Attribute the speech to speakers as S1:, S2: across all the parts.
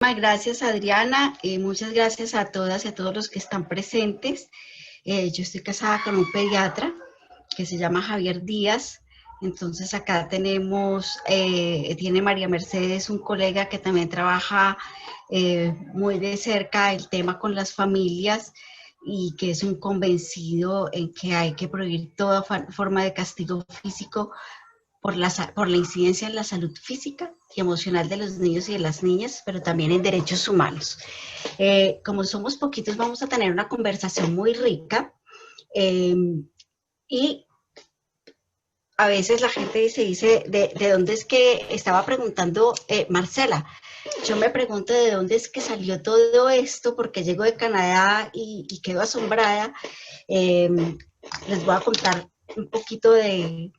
S1: Gracias, Adriana. Muchas gracias a todas y a todos los que están presentes. Yo estoy casada con un pediatra que se llama Javier Díaz. Entonces acá tiene María Mercedes, un colega que también trabaja muy de cerca el tema con las familias y que es un convencido en que hay que prohibir toda forma de castigo físico por la incidencia en la salud física y emocional de los niños y de las niñas, pero también en derechos humanos. Como somos poquitos, vamos a tener una conversación muy rica eh, y a veces la gente se dice, ¿de dónde es que estaba preguntando Marcela? Yo me pregunto de dónde es que salió todo esto, porque llego de Canadá y quedo asombrada. Eh, Les voy a contar un poquito de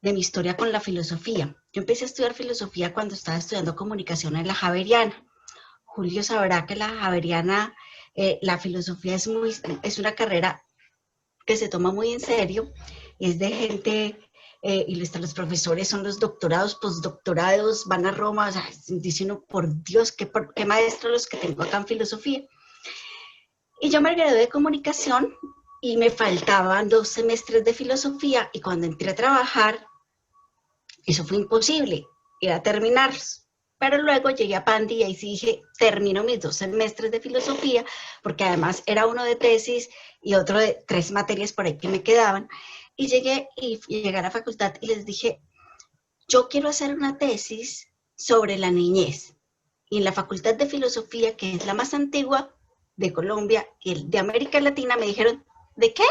S1: mi historia con la filosofía. Yo empecé a estudiar filosofía cuando estaba estudiando comunicación en la Javeriana. Julio sabrá que la Javeriana, la filosofía es una carrera que se toma muy en serio, es de gente, y los profesores son los doctorados, postdoctorados, van a Roma, o sea, dice uno, por Dios, qué maestros los que tengo acá en filosofía. Y yo me gradué de comunicación y me faltaban 2 semestres de filosofía, y cuando entré a trabajar, eso fue imposible, ir a terminarlos. Pero luego llegué a Pandi y ahí sí dije, termino mis 2 semestres de filosofía, porque además era uno de tesis y otro de 3 materias por ahí que me quedaban. Y llegué a la facultad y les dije, yo quiero hacer una tesis sobre la niñez. Y en la Facultad de Filosofía, que es la más antigua de Colombia y de América Latina, me dijeron, ¿de qué?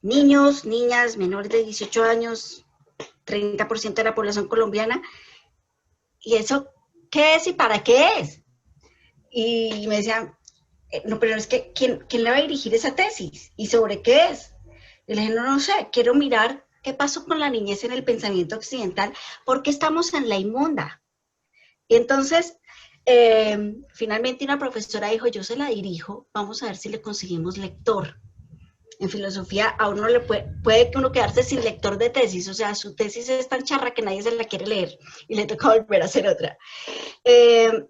S1: Niños, niñas, menores de 18 años, 30% de la población colombiana. ¿Y eso qué es y para qué es? Y me decían, no, pero es que, ¿quién le va a dirigir esa tesis? ¿Y sobre qué es? Y le dije, no sé, quiero mirar qué pasó con la niñez en el pensamiento occidental, porque estamos en la inmunda. Y entonces, finalmente una profesora dijo, yo se la dirijo, vamos a ver si le conseguimos lector. En filosofía a uno le puede que uno quedarse sin lector de tesis, o sea, su tesis es tan charra que nadie se la quiere leer y le toca volver a hacer otra. Eh,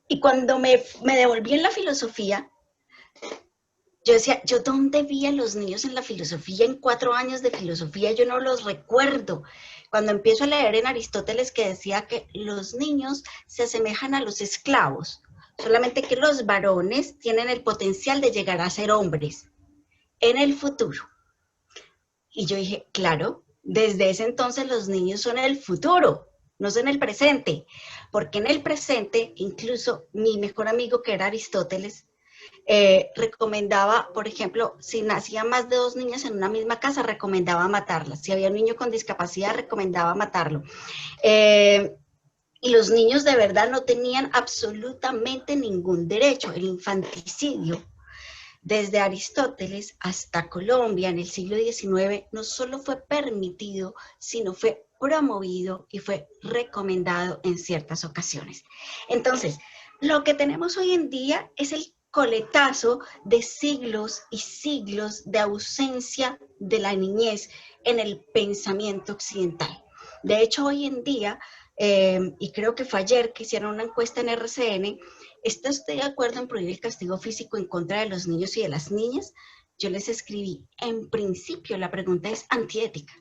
S1: y cuando me devolví en la filosofía, yo decía, ¿yo dónde vi a los niños en la filosofía? En 4 años de filosofía yo no los recuerdo. Cuando empiezo a leer en Aristóteles que decía que los niños se asemejan a los esclavos, solamente que los varones tienen el potencial de llegar a ser hombres en el futuro. Y yo dije, claro, desde ese entonces los niños son el futuro, no son el presente, porque en el presente, incluso mi mejor amigo que era Aristóteles, recomendaba, por ejemplo, si nacían más de 2 niñas en una misma casa, recomendaba matarlas. Si había un niño con discapacidad, recomendaba matarlo. Eh, y los niños de verdad no tenían absolutamente ningún derecho. El infanticidio desde Aristóteles hasta Colombia en el siglo XIX no solo fue permitido, sino fue promovido y fue recomendado en ciertas ocasiones. Entonces, lo que tenemos hoy en día es el coletazo de siglos y siglos de ausencia de la niñez en el pensamiento occidental. De hecho, hoy en día, y creo que fue ayer que hicieron una encuesta en RCN, ¿está usted de acuerdo en prohibir el castigo físico en contra de los niños y de las niñas? Yo les escribí, en principio la pregunta es antiética.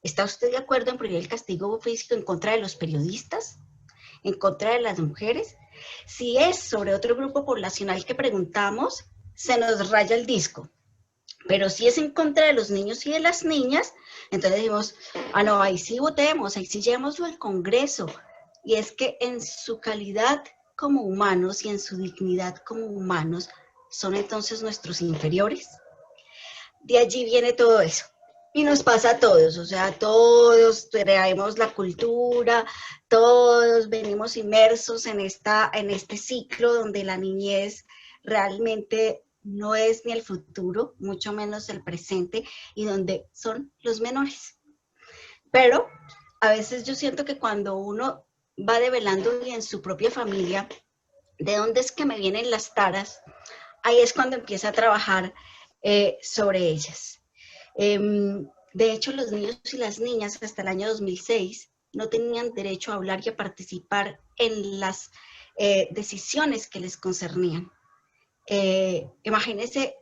S1: ¿Está usted de acuerdo en prohibir el castigo físico en contra de los periodistas? ¿En contra de las mujeres? Si es sobre otro grupo poblacional que preguntamos, se nos raya el disco. Pero si es en contra de los niños y de las niñas, entonces decimos, no, ahí sí votemos, ahí sí llevémoslo al Congreso. Y es que en su calidad como humanos y en su dignidad como humanos, son entonces nuestros inferiores. De allí viene todo eso. Y nos pasa a todos, o sea, todos traemos la cultura, todos venimos inmersos en este ciclo donde la niñez realmente no es ni el futuro, mucho menos el presente, y donde son los menores. Pero a veces yo siento que cuando uno va develando en su propia familia de dónde es que me vienen las taras, ahí es cuando empieza a trabajar sobre ellas. De hecho, los niños y las niñas hasta el año 2006 no tenían derecho a hablar y a participar en las decisiones que les concernían. Imagínense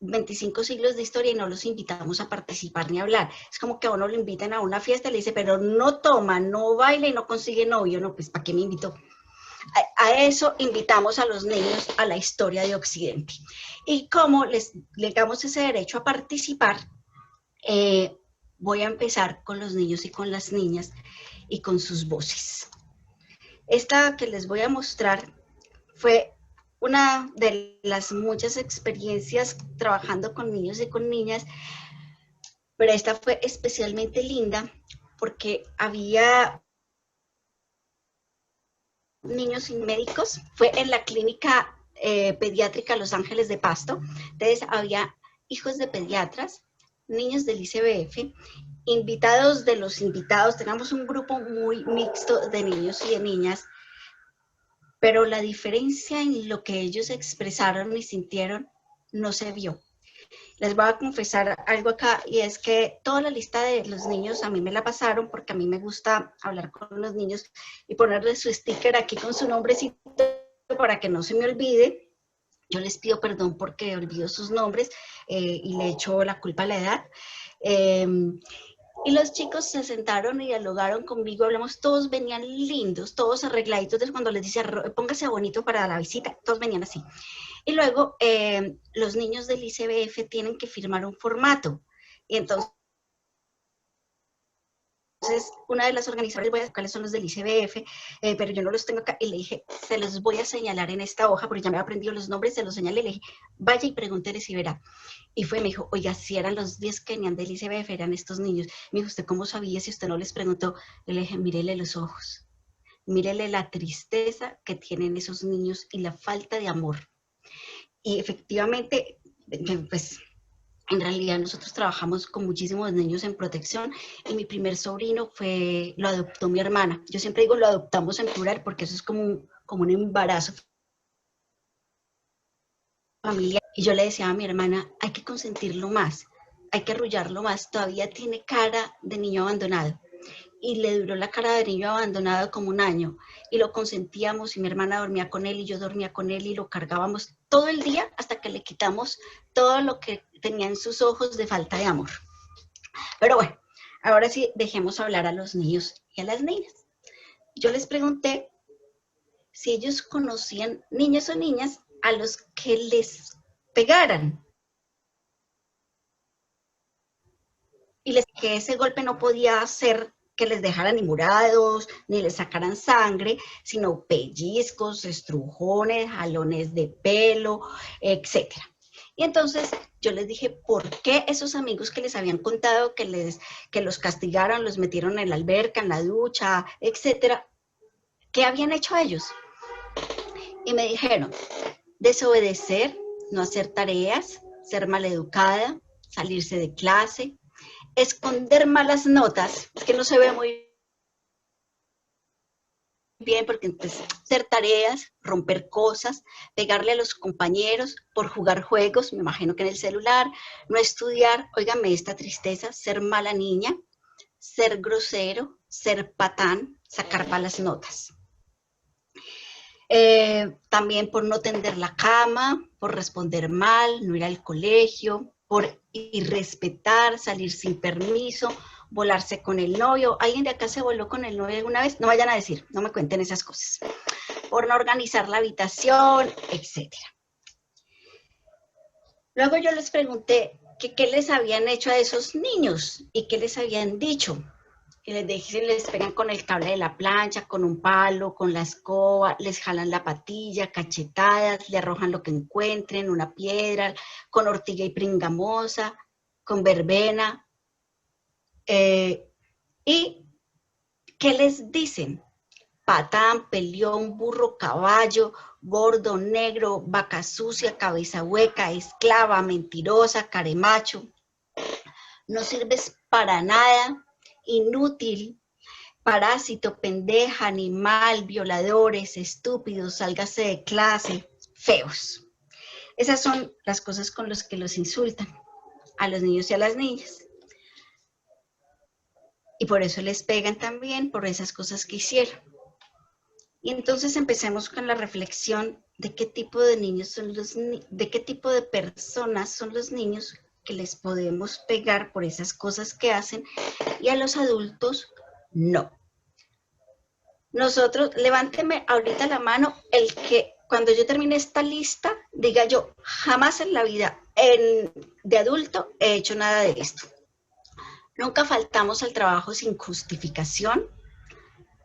S1: 25 siglos de historia y no los invitamos a participar ni a hablar. Es como que a uno lo invitan a una fiesta y le dice, pero no toma, no baila y no consigue novio. No, pues ¿para qué me invitó? A eso invitamos a los niños a la historia de Occidente. Y como les damos ese derecho a participar, voy a empezar con los niños y con las niñas y con sus voces. Esta que les voy a mostrar fue una de las muchas experiencias trabajando con niños y con niñas, pero esta fue especialmente linda porque había niños sin médicos, fue en la clínica pediátrica Los Ángeles de Pasto. Entonces había hijos de pediatras, niños del ICBF, invitados de los invitados, teníamos un grupo muy mixto de niños y de niñas, pero la diferencia en lo que ellos expresaron y sintieron no se vio. Les voy a confesar algo acá, y es que toda la lista de los niños a mí me la pasaron porque a mí me gusta hablar con los niños y ponerle su sticker aquí con su nombrecito para que no se me olvide. Yo les pido perdón porque olvido sus nombres y le echo la culpa a la edad. Y los chicos se sentaron y dialogaron conmigo, hablamos, todos venían lindos, todos arregladitos, entonces cuando les dice póngase bonito para la visita, todos venían así. Y luego los niños del ICBF tienen que firmar un formato, y entonces una de las organizadoras, voy a decir cuáles son los del ICBF, pero yo no los tengo acá, y le dije, se los voy a señalar en esta hoja, porque ya me he aprendido los nombres, se los señalé, y le dije, vaya y pregúntele si verá. Y fue, me dijo, oiga, si eran los 10 que venían del ICBF, eran estos niños. Me dijo, ¿usted cómo sabía si usted no les preguntó? Yo le dije, mírele los ojos, mírele la tristeza que tienen esos niños y la falta de amor. Y efectivamente, pues en realidad nosotros trabajamos con muchísimos niños en protección, y mi primer sobrino lo adoptó mi hermana. Yo siempre digo lo adoptamos en plural porque eso es como un embarazo familiar. Y yo le decía a mi hermana, hay que consentirlo más, hay que arrullarlo más, todavía tiene cara de niño abandonado. Y le duró la cara de niño abandonado como un año, y lo consentíamos, y mi hermana dormía con él y yo dormía con él, y lo cargábamos todo el día hasta que le quitamos todo lo que tenía en sus ojos de falta de amor. Pero bueno, ahora sí, dejemos hablar a los niños y a las niñas. Yo les pregunté si ellos conocían niños o niñas a los que les pegaran, y que ese golpe no podía ser que les dejaran ni morados, ni les sacaran sangre, sino pellizcos, estrujones, jalones de pelo, etc. Y entonces yo les dije, ¿por qué esos amigos que les habían contado que los castigaron, los metieron en la alberca, en la ducha, etcétera? ¿Qué habían hecho ellos? Y me dijeron, desobedecer, no hacer tareas, ser maleducada, salirse de clase, esconder malas notas, es que no se ve muy bien porque pues, hacer tareas, romper cosas, pegarle a los compañeros por jugar juegos, me imagino que en el celular, no estudiar, óigame esta tristeza, ser mala niña, ser grosero, ser patán, sacar malas notas. También por no tender la cama, por responder mal, no ir al colegio, por irrespetar, salir sin permiso, volarse con el novio. ¿Alguien de acá se voló con el novio alguna vez? No vayan a decir, no me cuenten esas cosas. Por no organizar la habitación, etc. Luego yo les pregunté que qué les habían hecho a esos niños y qué les habían dicho. Y les dije, les pegan con el cable de la plancha, con un palo, con la escoba, les jalan la patilla, cachetadas, le arrojan lo que encuentren, una piedra, con ortiga y pringamosa, con verbena. ¿Y qué les dicen? Patán, peleón, burro, caballo, gordo, negro, vaca sucia, cabeza hueca, esclava, mentirosa, caremacho. No sirves para nada, inútil, parásito, pendeja, animal, violadores, estúpidos, sálgase de clase, feos. Esas son las cosas con las que los insultan a los niños y a las niñas. y por eso les pegan también por esas cosas que hicieron. Y entonces empecemos con la reflexión de qué tipo de niños son de qué tipo de personas son los niños que les podemos pegar por esas cosas que hacen y a los adultos no. Nosotros, levánteme ahorita la mano el que cuando yo termine esta lista diga yo, jamás en la vida de adulto he hecho nada de esto. Nunca faltamos al trabajo sin justificación,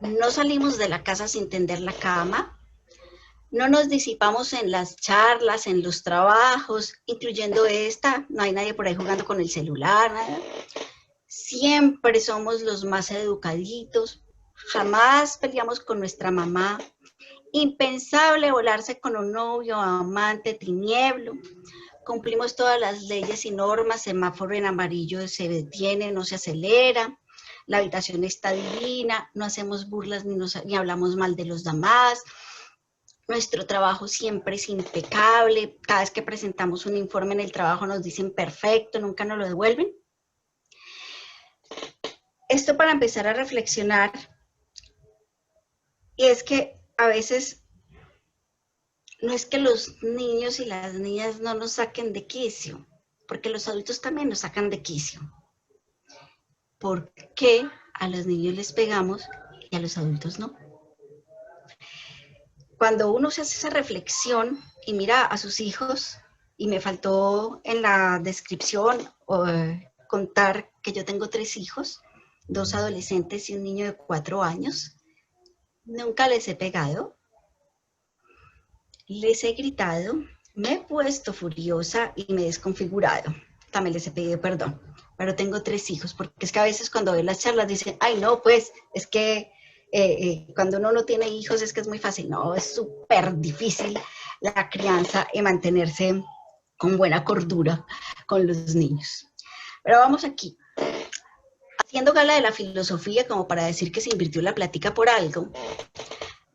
S1: no salimos de la casa sin tender la cama, no nos disipamos en las charlas, en los trabajos, incluyendo esta, no hay nadie por ahí jugando con el celular, nada. Siempre somos los más educaditos, jamás peleamos con nuestra mamá, impensable volarse con un novio, amante, tinieblo, cumplimos todas las leyes y normas, semáforo en amarillo se detiene, no se acelera, la habitación está divina, no hacemos burlas ni hablamos mal de los demás, nuestro trabajo siempre es impecable, cada vez que presentamos un informe en el trabajo nos dicen perfecto, nunca nos lo devuelven. Esto para empezar a reflexionar, y es que a veces no es que los niños y las niñas no nos saquen de quicio, porque los adultos también nos sacan de quicio. ¿Por qué a los niños les pegamos y a los adultos no? Cuando uno se hace esa reflexión y mira a sus hijos, y me faltó en la descripción contar que yo tengo 3 hijos, 2 adolescentes y un niño de 4 años, nunca les he pegado, les he gritado, me he puesto furiosa y me he desconfigurado. También les he pedido perdón, pero tengo 3 hijos, porque es que a veces cuando ven las charlas dicen, ay no, pues es que cuando uno no tiene hijos es que es muy fácil. No, es súper difícil la crianza y mantenerse con buena cordura con los niños. Pero vamos aquí, haciendo gala de la filosofía como para decir que se invirtió la plática por algo,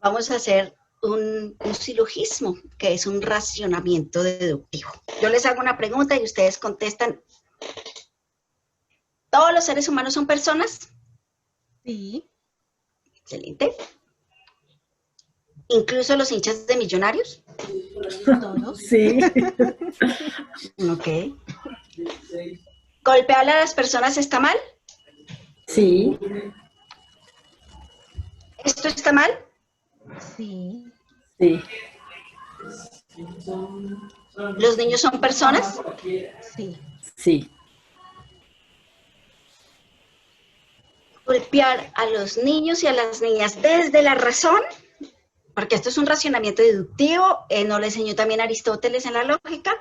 S1: vamos a hacer un silogismo, que es un racionamiento deductivo. Yo les hago una pregunta y ustedes contestan. ¿Todos los seres humanos son personas?
S2: Sí.
S1: Excelente. ¿Incluso los hinchas de Millonarios?
S2: Todos.
S3: Sí.
S1: Ok. ¿Golpear a las personas está mal?
S3: Sí.
S1: ¿Esto está mal?
S2: Sí.
S3: Sí.
S1: ¿Los niños son personas?
S2: Sí.
S3: Sí.
S1: Golpear a los niños y a las niñas desde la razón, porque esto es un racionamiento deductivo, no le enseñó también Aristóteles en la lógica.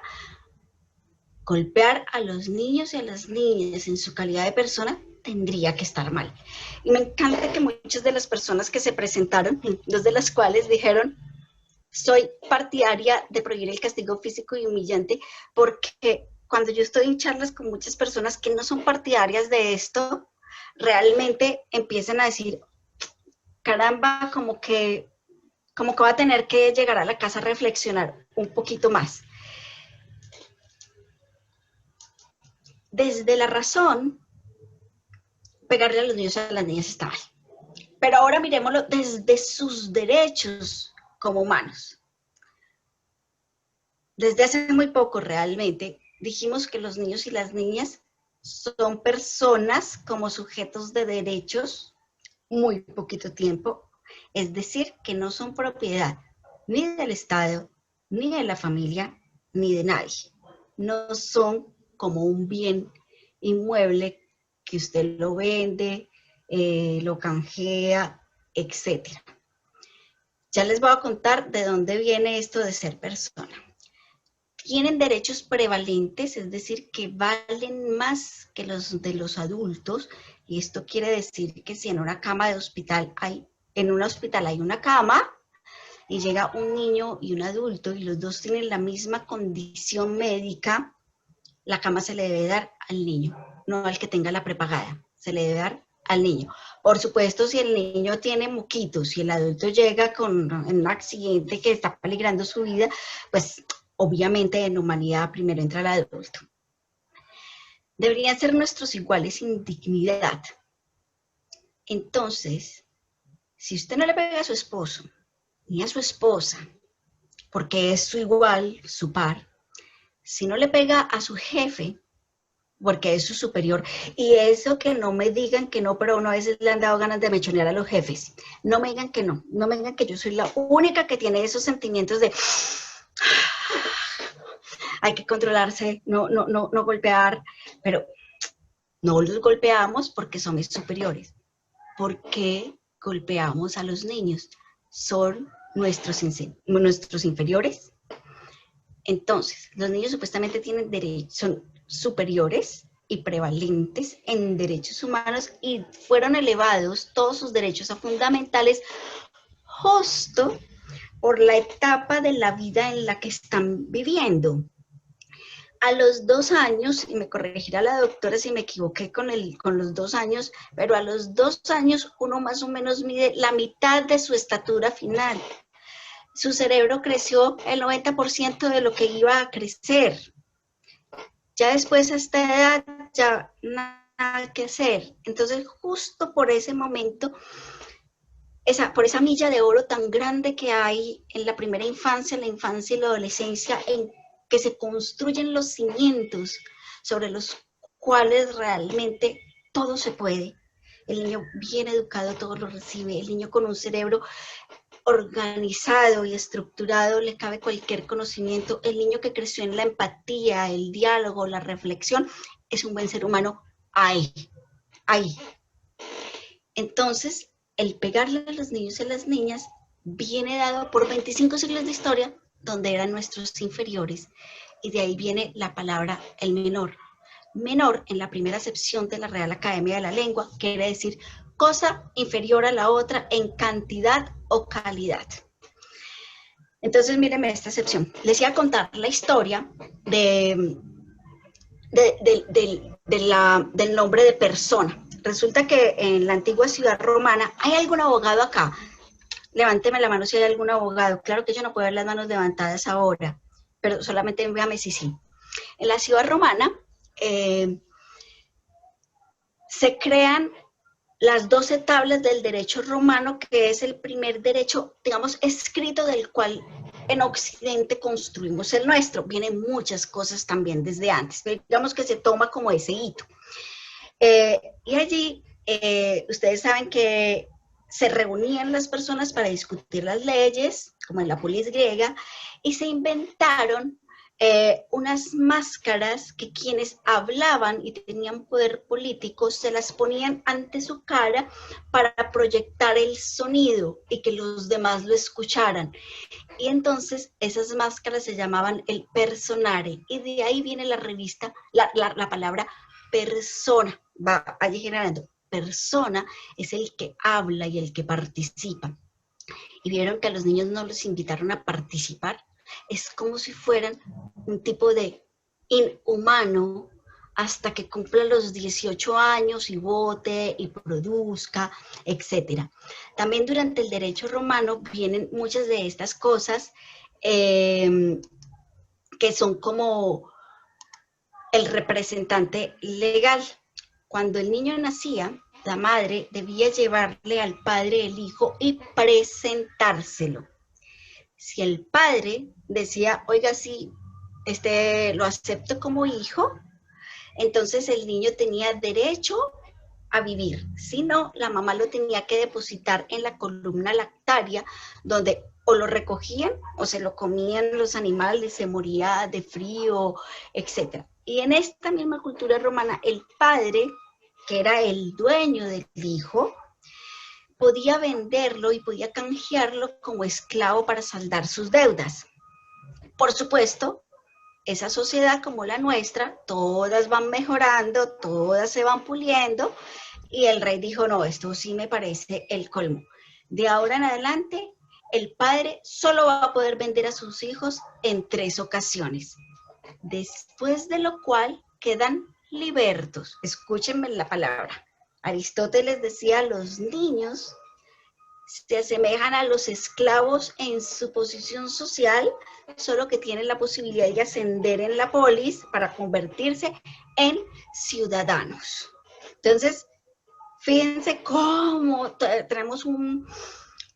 S1: Golpear a los niños y a las niñas en su calidad de persona tendría que estar mal. Y me encanta que muchas de las personas que se presentaron, dos de las cuales dijeron, soy partidaria de prohibir el castigo físico y humillante, porque cuando yo estoy en charlas con muchas personas que no son partidarias de esto, realmente empiezan a decir, caramba, como que va a tener que llegar a la casa a reflexionar un poquito más. Desde la razón, pegarle a los niños y a las niñas está mal. Pero ahora miremoslo desde sus derechos como humanos. Desde hace muy poco realmente dijimos que los niños y las niñas son personas como sujetos de derechos muy poquito tiempo, es decir, que no son propiedad ni del Estado, ni de la familia, ni de nadie. No son como un bien inmueble que usted lo vende, lo canjea, etc. Ya les voy a contar de dónde viene esto de ser persona. Tienen derechos prevalentes, es decir, que valen más que los de los adultos, y esto quiere decir que si en una cama de hospital en un hospital hay una cama, y llega un niño y un adulto, y los dos tienen la misma condición médica, la cama se le debe dar al niño, no al que tenga la prepagada, se le debe dar al niño. Por supuesto, si el niño tiene moquitos y el adulto llega con un accidente que está peligrando su vida, pues obviamente en humanidad primero entra el adulto. Deberían ser nuestros iguales sin dignidad. Entonces, si usted no le pega a su esposo ni a su esposa, porque es su igual, su par, si no le pega a su jefe, porque es su superior, y eso que no me digan que no, pero a uno a veces le han dado ganas de mechonear a los jefes, no me digan que no, no me digan que yo soy la única que tiene esos sentimientos de hay que controlarse, no golpear, pero no los golpeamos porque son mis superiores. ¿Por qué golpeamos a los niños? Son nuestros inferiores. Entonces, los niños supuestamente tienen derechos, son superiores y prevalentes en derechos humanos y fueron elevados todos sus derechos a fundamentales justo por la etapa de la vida en la que están viviendo. A los 2 años, y me corregirá la doctora si me equivoqué con los 2 años, pero a los 2 años uno más o menos mide la mitad de su estatura final. Su cerebro creció el 90% de lo que iba a crecer. Ya después a esta edad, ya nada que hacer. Entonces, justo por ese momento, por esa milla de oro tan grande que hay en la primera infancia, la infancia y la adolescencia, en que se construyen los cimientos sobre los cuales realmente todo se puede. El niño bien educado todo lo recibe, el niño con un cerebro organizado y estructurado le cabe cualquier conocimiento, el niño que creció en la empatía, el diálogo, la reflexión, es un buen ser humano ahí. Entonces, el pegarle a los niños y a las niñas viene dado por 25 siglos de historia, donde eran nuestros inferiores, y de ahí viene la palabra el menor. Menor, en la primera acepción de la Real Academia de la Lengua, quiere decir cosa inferior a la otra en cantidad o calidad. Entonces, mírenme esta acepción. Les iba a contar la historia del nombre de persona. Resulta que en la antigua ciudad romana, ¿hay algún abogado acá? Levánteme la mano si hay algún abogado. Claro que yo no puedo ver las manos levantadas ahora, pero solamente véame si sí. En la ciudad romana se crean las 12 tablas del derecho romano, que es el primer derecho, digamos, escrito del cual en Occidente construimos el nuestro. Vienen muchas cosas también desde antes, pero digamos que se toma como ese hito. Y allí, ustedes saben que se reunían las personas para discutir las leyes, como en la polis griega, y se inventaron unas máscaras que quienes hablaban y tenían poder político se las ponían ante su cara para proyectar el sonido y que los demás lo escucharan. Y entonces esas máscaras se llamaban el personare, y de ahí viene la revista, la palabra persona, va allí generando. Persona es el que habla y el que participa. Y vieron que a los niños no los invitaron a participar. Es como si fueran un tipo de inhumano hasta que cumpla los 18 años y vote y produzca, etc. También durante el derecho romano vienen muchas de estas cosas que son como el representante legal. Cuando el niño nacía, la madre debía llevarle al padre el hijo y presentárselo. Si el padre decía, oiga, sí, lo acepto como hijo, entonces el niño tenía derecho a vivir. Si no, la mamá lo tenía que depositar en la columna lactaria, donde o lo recogían o se lo comían los animales, se moría de frío, etc. Y en esta misma cultura romana, el padre, que era el dueño del hijo, podía venderlo y podía canjearlo como esclavo para saldar sus deudas. Por supuesto, esa sociedad como la nuestra, todas van mejorando, todas se van puliendo, y el rey dijo, no, esto sí me parece el colmo. De ahora en adelante, el padre solo va a poder vender a sus hijos en 3 ocasiones, después de lo cual quedan libertos. Escúchenme la palabra. Aristóteles decía, los niños se asemejan a los esclavos en su posición social, solo que tienen la posibilidad de ascender en la polis para convertirse en ciudadanos. Entonces, Fíjense cómo tenemos un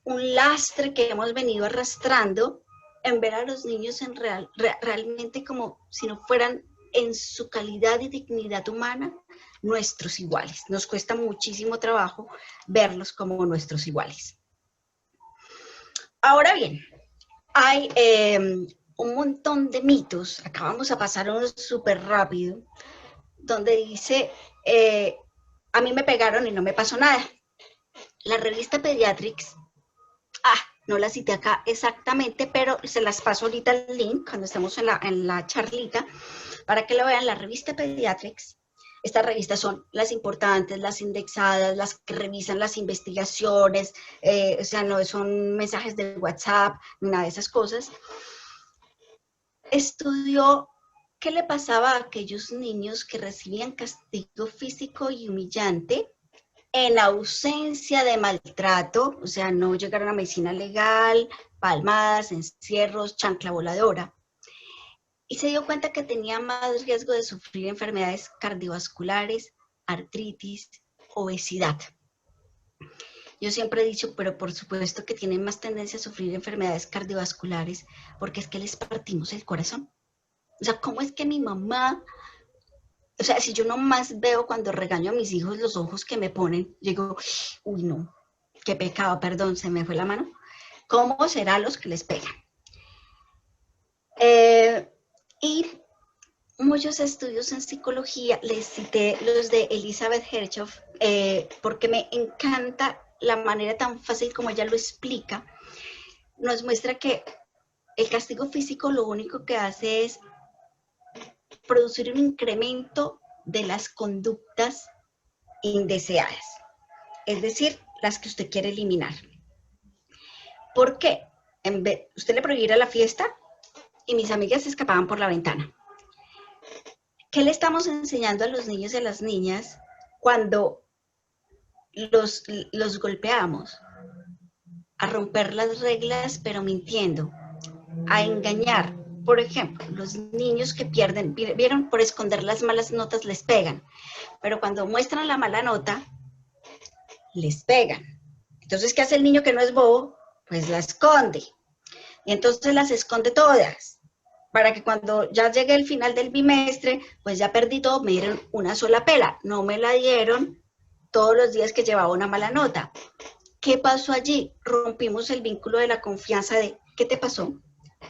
S1: lastre que hemos venido arrastrando en ver a los niños realmente como si no fueran en su calidad y dignidad humana nuestros iguales. Nos cuesta muchísimo trabajo verlos como nuestros iguales. Ahora bien, hay un montón de mitos, acá vamos a pasar uno súper rápido, donde dice, a mí me pegaron y no me pasó nada. La revista Pediatrics, no la cité acá exactamente, pero se las paso ahorita el link cuando estemos en la charlita, para que lo vean. La revista Pediatrics, estas revistas son las importantes, las indexadas, las que revisan las investigaciones, o sea, no son mensajes de WhatsApp, ni nada de esas cosas. Estudió qué le pasaba a aquellos niños que recibían castigo físico y humillante en ausencia de maltrato, o sea, no llegaron a medicina legal, palmadas, encierros, chancla voladora. Y se dio cuenta que tenía más riesgo de sufrir enfermedades cardiovasculares, artritis, obesidad. Yo siempre he dicho, pero por supuesto que tienen más tendencia a sufrir enfermedades cardiovasculares, porque es que les partimos el corazón. O sea, ¿cómo es que mi mamá... O sea, si yo nomás veo cuando regaño a mis hijos los ojos que me ponen, digo, uy, no, qué pecado, perdón, se me fue la mano. ¿Cómo será los que les pegan? Y muchos estudios en psicología, les cité los de Elizabeth Herchoff, porque me encanta la manera tan fácil como ella lo explica. Nos muestra que el castigo físico lo único que hace es producir un incremento de las conductas indeseadas, es decir, las que usted quiere eliminar. ¿Por qué? Usted le prohibiera la fiesta y mis amigas se escapaban por la ventana. ¿Qué le estamos enseñando a los niños y a las niñas cuando los golpeamos? A romper las reglas, pero mintiendo, a engañar. Por ejemplo, los niños que pierden, vieron, por esconder las malas notas les pegan, pero cuando muestran la mala nota, les pegan. Entonces, ¿qué hace el niño que no es bobo? Pues la esconde. Y entonces las esconde todas, para que cuando ya llegue el final del bimestre, pues ya perdí todo, me dieron una sola pela, no me la dieron todos los días que llevaba una mala nota. ¿Qué pasó allí? Rompimos el vínculo de la confianza de, ¿qué te pasó?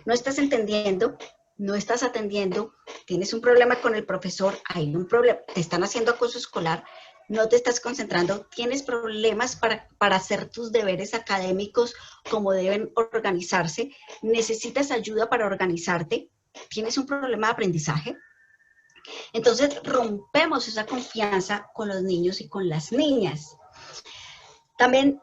S1: No estás entendiendo, no estás atendiendo, tienes un problema con el profesor, hay un problema, te están haciendo acoso escolar, no te estás concentrando, tienes problemas para hacer tus deberes académicos como deben organizarse, necesitas ayuda para organizarte, tienes un problema de aprendizaje. Entonces rompemos esa confianza con los niños y con las niñas. También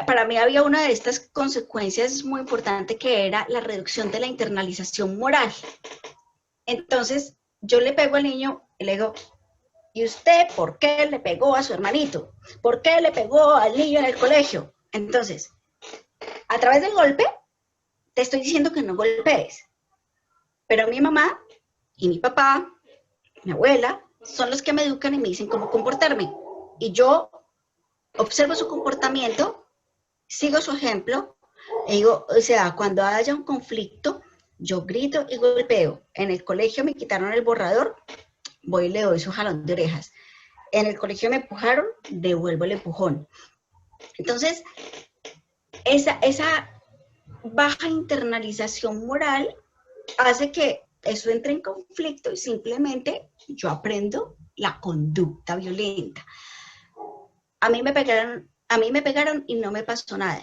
S1: para mí había una de estas consecuencias muy importante que era la reducción de la internalización moral. Entonces, yo le pego al niño y le digo, ¿y usted por qué le pegó a su hermanito? ¿Por qué le pegó al niño en el colegio? Entonces, a través del golpe, te estoy diciendo que no golpees. Pero mi mamá y mi papá, mi abuela, son los que me educan y me dicen cómo comportarme. Y yo observo su comportamiento, sigo su ejemplo, y digo, o sea, cuando haya un conflicto, yo grito y golpeo. En el colegio me quitaron el borrador, voy y le doy su jalón de orejas. En el colegio me empujaron, devuelvo el empujón. Entonces, esa baja internalización moral hace que eso entre en conflicto y simplemente yo aprendo la conducta violenta. A mí me pegaron y no me pasó nada.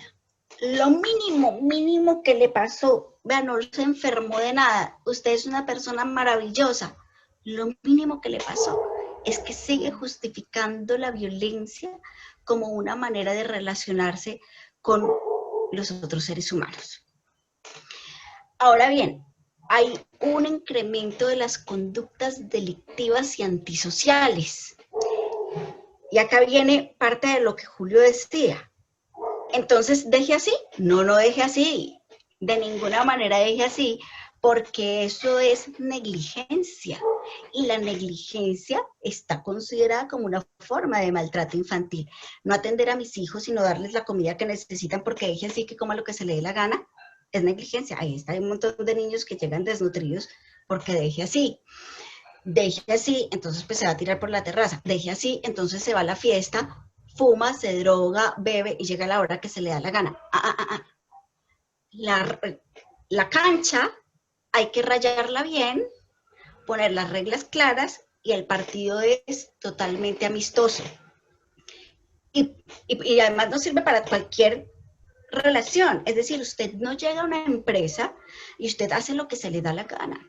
S1: Lo mínimo que le pasó, vean, no se enfermó de nada. Usted es una persona maravillosa. Lo mínimo que le pasó es que sigue justificando la violencia como una manera de relacionarse con los otros seres humanos. Ahora bien, hay un incremento de las conductas delictivas y antisociales. Y acá viene parte de lo que Julio decía. Entonces, ¿deje así? No deje así. De ninguna manera deje así, porque eso es negligencia. Y la negligencia está considerada como una forma de maltrato infantil. No atender a mis hijos, sino darles la comida que necesitan porque deje así que coma lo que se le dé la gana, es negligencia. Ahí está, hay un montón de niños que llegan desnutridos porque deje así. Deje así, entonces pues se va a tirar por la terraza. Deje así, entonces se va a la fiesta, fuma, se droga, bebe y llega a la hora que se le da la gana. La cancha hay que rayarla bien, poner las reglas claras y el partido es totalmente amistoso. Y además no sirve para cualquier relación. Es decir, usted no llega a una empresa y usted hace lo que se le da la gana.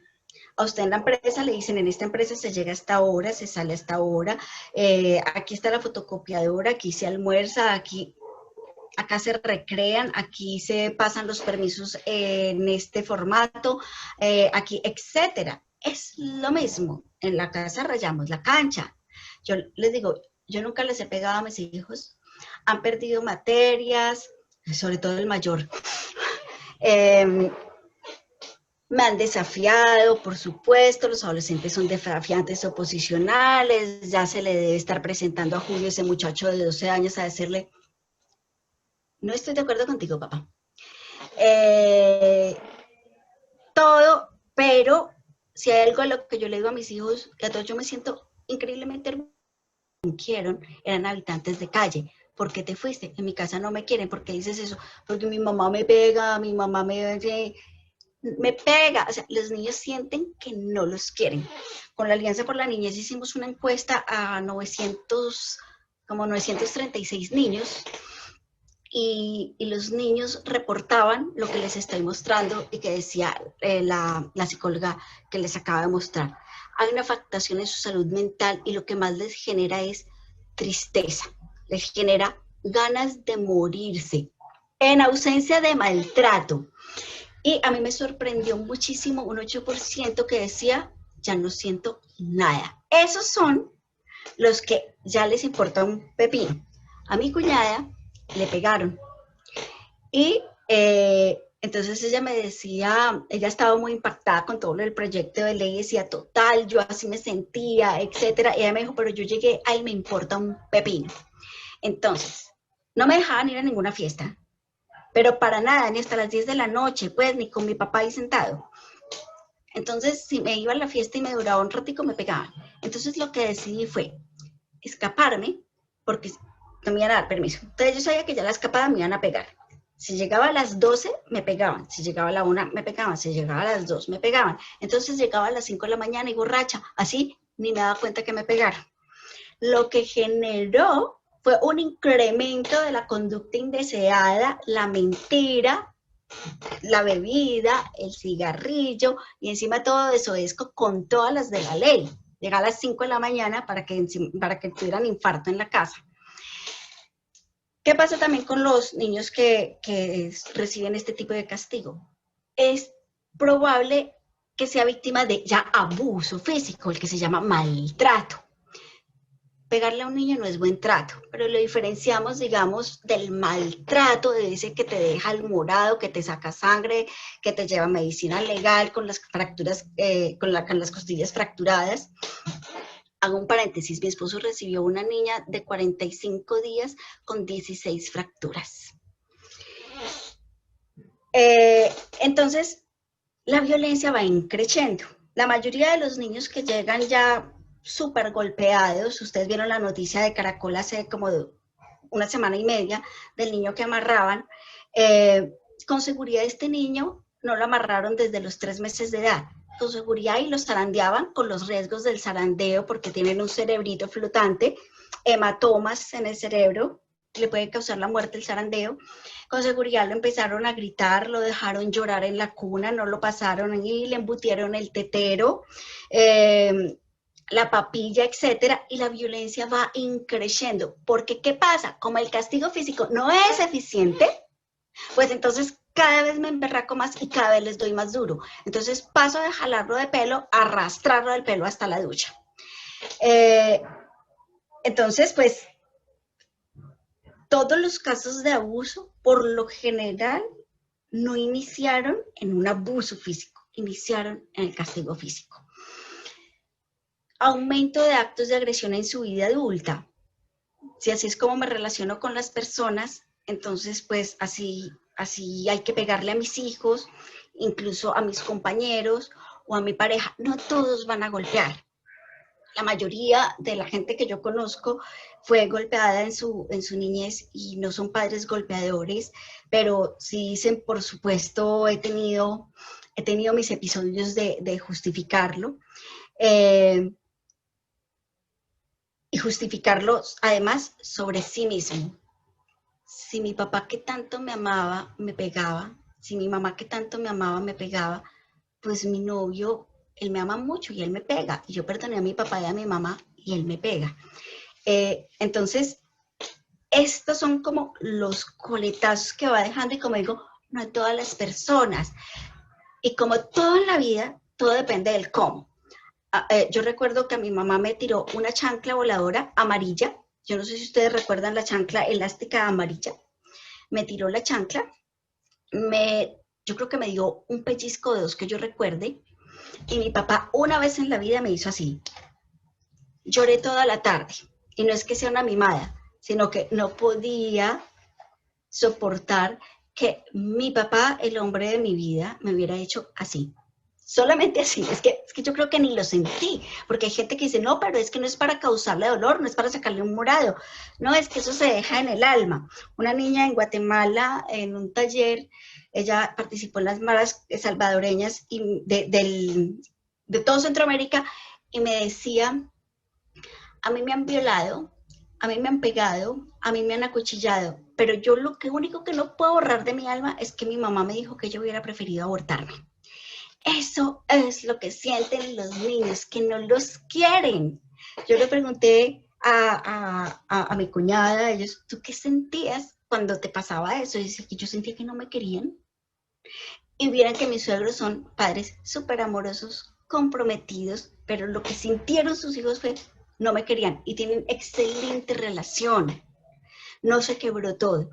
S1: A usted en la empresa le dicen, en esta empresa se llega a esta hora, se sale a esta hora, aquí está la fotocopiadora, aquí se almuerza, acá se recrean, aquí se pasan los permisos en este formato, aquí, etcétera. Es lo mismo. En la casa rayamos la cancha. Yo les digo, yo nunca les he pegado a mis hijos. Han perdido materias, sobre todo el mayor. Me han desafiado, por supuesto, los adolescentes son desafiantes oposicionales, ya se le debe estar presentando a Julio, ese muchacho de 12 años, a decirle, no estoy de acuerdo contigo, papá. Todo, pero si hay algo a lo que yo le digo a mis hijos, que a todos yo me siento increíblemente orgullosa, eran habitantes de calle. ¿Por qué te fuiste? En mi casa no me quieren. ¿Por qué dices eso? Porque mi mamá me pega, mi mamá me pega. O sea, los niños sienten que no los quieren. Con la Alianza por la Niñez hicimos una encuesta a 936 niños y los niños reportaban lo que les estoy mostrando y que decía la psicóloga que les acaba de mostrar. Hay una afectación en su salud mental y lo que más les genera es tristeza, les genera ganas de morirse en ausencia de maltrato. Y a mí me sorprendió muchísimo un 8% que decía, ya no siento nada. Esos son los que ya les importa un pepino. A mi cuñada le pegaron. Y entonces ella me decía, ella estaba muy impactada con todo el proyecto de ley, decía, total, yo así me sentía, etcétera. Y ella me dijo, pero yo llegué, ahí me importa un pepino. Entonces, no me dejaban ir a ninguna fiesta, pero para nada, ni hasta las 10 de la noche, pues, ni con mi papá ahí sentado. Entonces, si me iba a la fiesta y me duraba un ratico, me pegaban. Entonces, lo que decidí fue escaparme, porque no me iban a dar permiso. Entonces, yo sabía que ya la escapada me iban a pegar. Si llegaba a las 12, me pegaban. Si llegaba a la 1, me pegaban. Si llegaba a las 2, me pegaban. Entonces, llegaba a las 5 de la mañana y borracha. Así, ni me daba cuenta que me pegaron. Lo que generó fue un incremento de la conducta indeseada, la mentira, la bebida, el cigarrillo, y encima todo eso es con todas las de la ley. Llega a las 5 de la mañana para que tuvieran infarto en la casa. ¿Qué pasa también con los niños que reciben este tipo de castigo? Es probable que sea víctima de ya abuso físico, el que se llama maltrato. Pegarle a un niño no es buen trato, pero lo diferenciamos, digamos, del maltrato, de ese que te deja el morado, que te saca sangre, que te lleva medicina legal con las fracturas, con las costillas fracturadas. Hago un paréntesis, mi esposo recibió una niña de 45 días con 16 fracturas. Entonces, la violencia va increciendo. La mayoría de los niños que llegan ya súper golpeados, ustedes vieron la noticia de Caracol hace como una semana y media del niño que amarraban, con seguridad este niño no lo amarraron desde los 3 meses de edad, con seguridad, y los zarandeaban con los riesgos del zarandeo porque tienen un cerebrito flotante, hematomas en el cerebro, le puede causar la muerte el zarandeo. Con seguridad lo empezaron a gritar, lo dejaron llorar en la cuna, no lo pasaron y le embutieron el tetero, la papilla, etcétera, y la violencia va increciendo. Porque, ¿qué pasa? Como el castigo físico no es eficiente, pues entonces cada vez me emberraco más y cada vez les doy más duro. Entonces paso de jalarlo de pelo a arrastrarlo del pelo hasta la ducha. Entonces, pues, todos los casos de abuso, por lo general, no iniciaron en un abuso físico, iniciaron en el castigo físico. Aumento de actos de agresión en su vida adulta. Si así es como me relaciono con las personas, entonces pues así hay que pegarle a mis hijos, incluso a mis compañeros o a mi pareja. No todos van a golpear. La mayoría de la gente que yo conozco fue golpeada en su niñez y no son padres golpeadores, pero sí dicen, por supuesto, he tenido mis episodios de justificarlo. Y justificarlo además sobre sí mismo. Si mi papá que tanto me amaba me pegaba, si mi mamá que tanto me amaba me pegaba, pues mi novio, él me ama mucho y él me pega. Y yo perdoné a mi papá y a mi mamá y él me pega. Entonces, estos son como los coletazos que va dejando y como digo, no a todas las personas. Y como todo en la vida, todo depende del cómo. Yo recuerdo que a mi mamá me tiró una chancla voladora amarilla. Yo no sé si ustedes recuerdan la chancla elástica amarilla. Me tiró la chancla. Yo creo que me dio un pellizco de dos que yo recuerde. Y mi papá una vez en la vida me hizo así. Lloré toda la tarde. Y no es que sea una mimada, sino que no podía soportar que mi papá, el hombre de mi vida, me hubiera hecho así. Solamente así, es que yo creo que ni lo sentí, porque hay gente que dice, no, pero es que no es para causarle dolor, no es para sacarle un morado, no, es que eso se deja en el alma. Una niña en Guatemala, en un taller, ella participó en las maras salvadoreñas y de todo Centroamérica, y me decía, a mí me han violado, a mí me han pegado, a mí me han acuchillado, pero yo lo único que no puedo borrar de mi alma es que mi mamá me dijo que yo hubiera preferido abortarme. Eso es lo que sienten los niños, que no los quieren. Yo le pregunté a mi cuñada, a ellos, ¿tú qué sentías cuando te pasaba eso? Y dice que yo sentía que no me querían. Y vieran que mis suegros son padres súper amorosos, comprometidos, pero lo que sintieron sus hijos fue, no me querían. Y tienen excelente relación. No se quebró todo.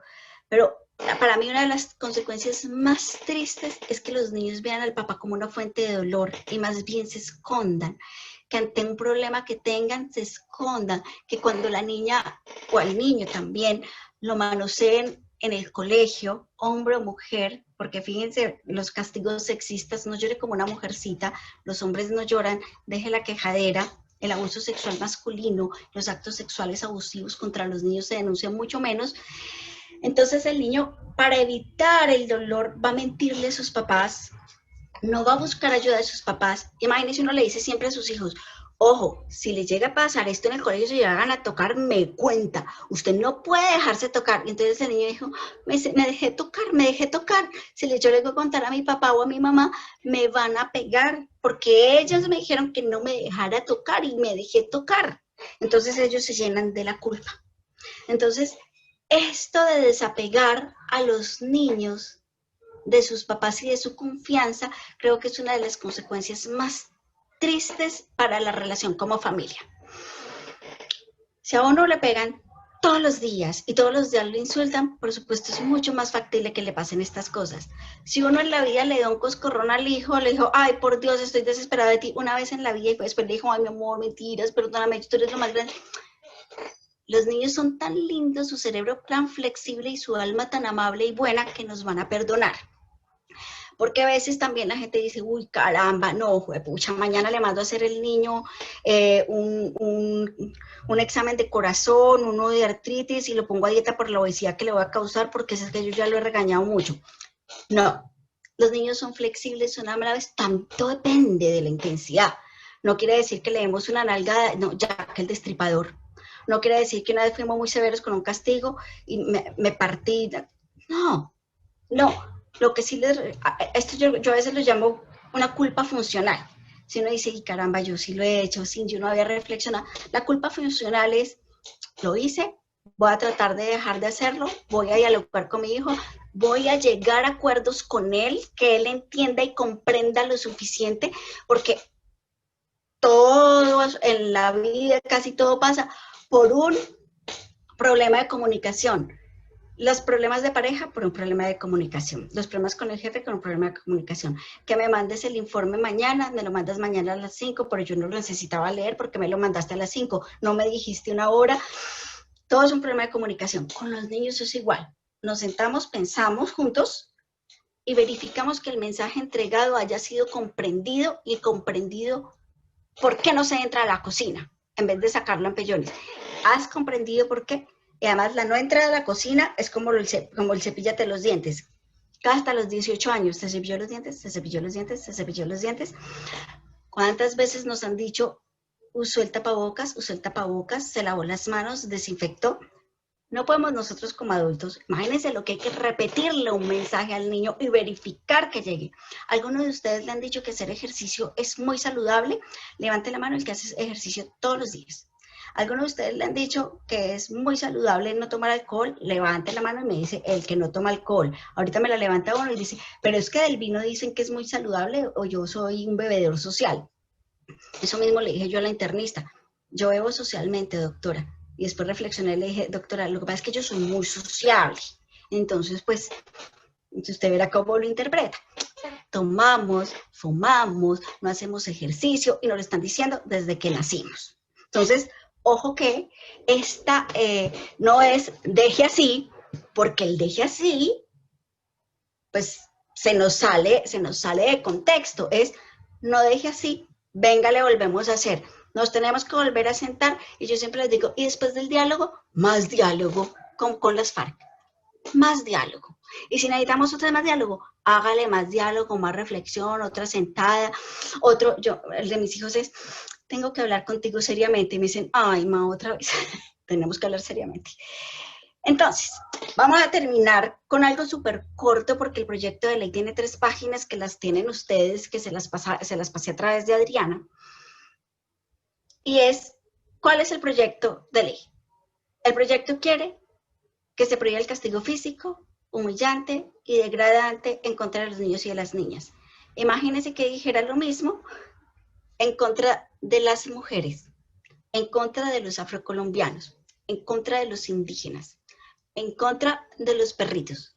S1: Pero para mí una de las consecuencias más tristes es que los niños vean al papá como una fuente de dolor y más bien se escondan, que ante un problema que tengan se escondan, que cuando la niña o el niño también lo manoseen en el colegio, hombre o mujer, porque fíjense, los castigos sexistas, no llore como una mujercita, los hombres no lloran, deje la quejadera. El abuso sexual masculino, los actos sexuales abusivos contra los niños se denuncian mucho menos. Entonces el niño, para evitar el dolor, va a mentirle a sus papás, no va a buscar ayuda de sus papás. Imagínense, uno le dice siempre a sus hijos, ojo, si les llega a pasar esto en el colegio, si llegan a tocar, me cuenta. Usted no puede dejarse tocar. Y entonces el niño dijo, me dejé tocar. Si yo les voy a contar a mi papá o a mi mamá, me van a pegar, porque ellos me dijeron que no me dejara tocar y me dejé tocar. Entonces ellos se llenan de la culpa. Entonces, esto de desapegar a los niños de sus papás y de su confianza, creo que es una de las consecuencias más tristes para la relación como familia. Si a uno le pegan todos los días y todos los días lo insultan, por supuesto es mucho más factible que le pasen estas cosas. Si uno en la vida le da un coscorrón al hijo, le dijo, ay, por Dios, estoy desesperada de ti, una vez en la vida, y después le dijo, ay, mi amor, mentiras, perdóname, tú eres lo más grande. Los niños son tan lindos, su cerebro tan flexible y su alma tan amable y buena que nos van a perdonar. Porque a veces también la gente dice, uy, caramba, no, juepucha, mañana le mando a hacer el niño un examen de corazón, uno de artritis y lo pongo a dieta por la obesidad que le voy a causar porque es que yo ya lo he regañado mucho. No, los niños son flexibles, son amables, tanto depende de la intensidad. No quiere decir que le demos una nalgada, no, ya que el destripador. No quiere decir que una vez fuimos muy severos con un castigo y me partí. No. Lo que sí esto yo a veces lo llamo una culpa funcional. Si uno dice, y caramba, yo sí lo he hecho, sí, yo no había reflexionado. La culpa funcional es, lo hice, voy a tratar de dejar de hacerlo, voy a dialogar con mi hijo, voy a llegar a acuerdos con él, que él entienda y comprenda lo suficiente, porque todo en la vida, casi todo pasa por un problema de comunicación. Los problemas de pareja por un problema de comunicación. Los problemas con el jefe por un problema de comunicación. Que me mandes el informe mañana, me lo mandas mañana a las 5, pero yo no lo necesitaba leer porque me lo mandaste a las 5. No me dijiste una hora. Todo es un problema de comunicación. Con los niños es igual. Nos sentamos, pensamos juntos y verificamos que el mensaje entregado haya sido comprendido y comprendido por qué no se entra a la cocina en vez de sacarlo en pellones. ¿Has comprendido por qué? Y además la no entrada a la cocina es como el cepillate los dientes. Hasta los 18 años, ¿se cepilló los dientes? ¿Se cepilló los dientes? ¿Se cepilló los dientes? ¿Cuántas veces nos han dicho, usó el tapabocas, se lavó las manos, desinfectó? No podemos nosotros como adultos, imagínense lo que hay que repetirle un mensaje al niño y verificar que llegue. ¿Alguno de ustedes le han dicho que hacer ejercicio es muy saludable? Levante la mano el que hace ejercicio todos los días. ¿Alguno de ustedes le han dicho que es muy saludable no tomar alcohol? Levante la mano y me dice el que no toma alcohol. Ahorita me la levanta uno y dice, pero es que del vino dicen que es muy saludable o yo soy un bebedor social. Eso mismo le dije yo a la internista. Yo bebo socialmente, doctora. Y después reflexioné y le dije, doctora, lo que pasa es que yo soy muy sociable. Entonces, pues, usted verá cómo lo interpreta. Tomamos, fumamos, no hacemos ejercicio y nos lo están diciendo desde que nacimos. Entonces, ojo que esta no es deje así, porque el deje así, pues se nos sale de contexto. Es no deje así, venga, le volvemos a hacer. Nos tenemos que volver a sentar y yo siempre les digo, y después del diálogo, más diálogo, como con las FARC, más diálogo. Y si necesitamos otro más diálogo, hágale más diálogo, más reflexión, otra sentada, otro, el de mis hijos es, tengo que hablar contigo seriamente, y me dicen, ay, ma, otra vez, tenemos que hablar seriamente. Entonces, vamos a terminar con algo súper corto porque el proyecto de ley tiene 3 páginas que las tienen ustedes, que se las pasé a través de Adriana. Y es, ¿cuál es el proyecto de ley? El proyecto quiere que se prohíba el castigo físico, humillante y degradante en contra de los niños y de las niñas. Imagínense que dijera lo mismo en contra de las mujeres, en contra de los afrocolombianos, en contra de los indígenas, en contra de los perritos,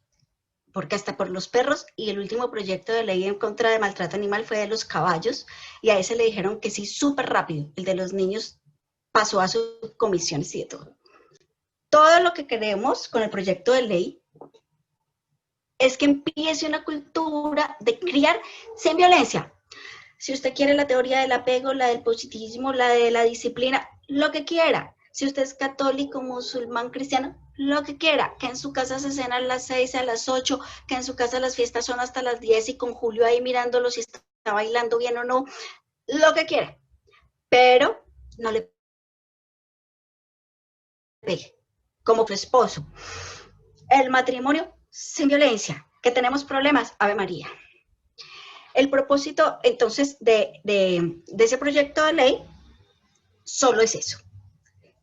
S1: porque hasta por los perros, y el último proyecto de ley en contra de maltrato animal fue de los caballos, y a ese le dijeron que sí súper rápido, el de los niños pasó a subcomisiones y de todo. Todo lo que queremos con el proyecto de ley es que empiece una cultura de criar sin violencia. Si usted quiere la teoría del apego, la del positivismo, la de la disciplina, lo que quiera. Si usted es católico, musulmán, cristiano, lo que quiera. Que en su casa se cena a las 6, a las 8, que en su casa las fiestas son hasta las 10 y con Julio ahí mirándolo si está bailando bien o no, lo que quiera. Pero no le pegue, como tu esposo. El matrimonio sin violencia. Que tenemos problemas, Ave María. El propósito, entonces, de ese proyecto de ley solo es eso.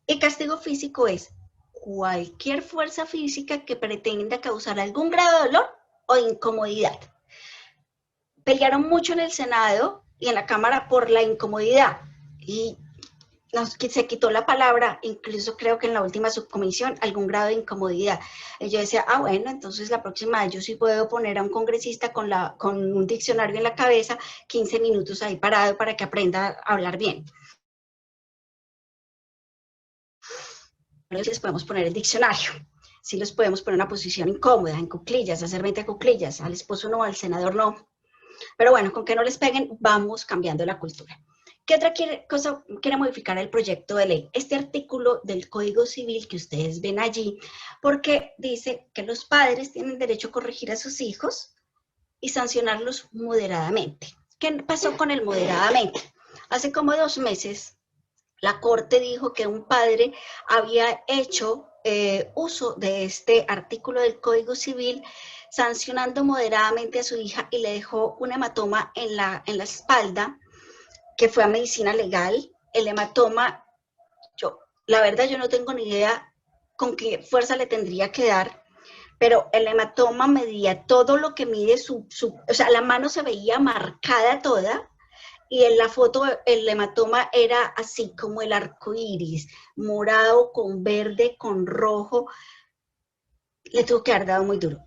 S1: Y castigo físico es cualquier fuerza física que pretenda causar algún grado de dolor o incomodidad. Pelearon mucho en el Senado y en la Cámara por la incomodidad. Y se quitó la palabra, incluso creo que en la última subcomisión, algún grado de incomodidad. Y yo decía, bueno, entonces la próxima vez yo sí puedo poner a un congresista con un diccionario en la cabeza, 15 minutos ahí parado para que aprenda a hablar bien. Les podemos poner el diccionario, sí los podemos poner en una posición incómoda, en cuclillas, hacer 20 cuclillas, al esposo no, al senador no. Pero bueno, con que no les peguen, vamos cambiando la cultura. ¿Qué otra cosa quiere modificar el proyecto de ley? Este artículo del Código Civil que ustedes ven allí, porque dice que los padres tienen derecho a corregir a sus hijos y sancionarlos moderadamente. ¿Qué pasó con el moderadamente? Hace como 2 meses, la Corte dijo que un padre había hecho uso de este artículo del Código Civil sancionando moderadamente a su hija y le dejó un hematoma en la espalda, que fue a medicina legal. El hematoma, la verdad yo no tengo ni idea con qué fuerza le tendría que dar, pero el hematoma medía todo lo que mide o sea, la mano se veía marcada toda, y en la foto el hematoma era así como el arco iris, morado con verde, con rojo. le tuvo que haber dado muy duro.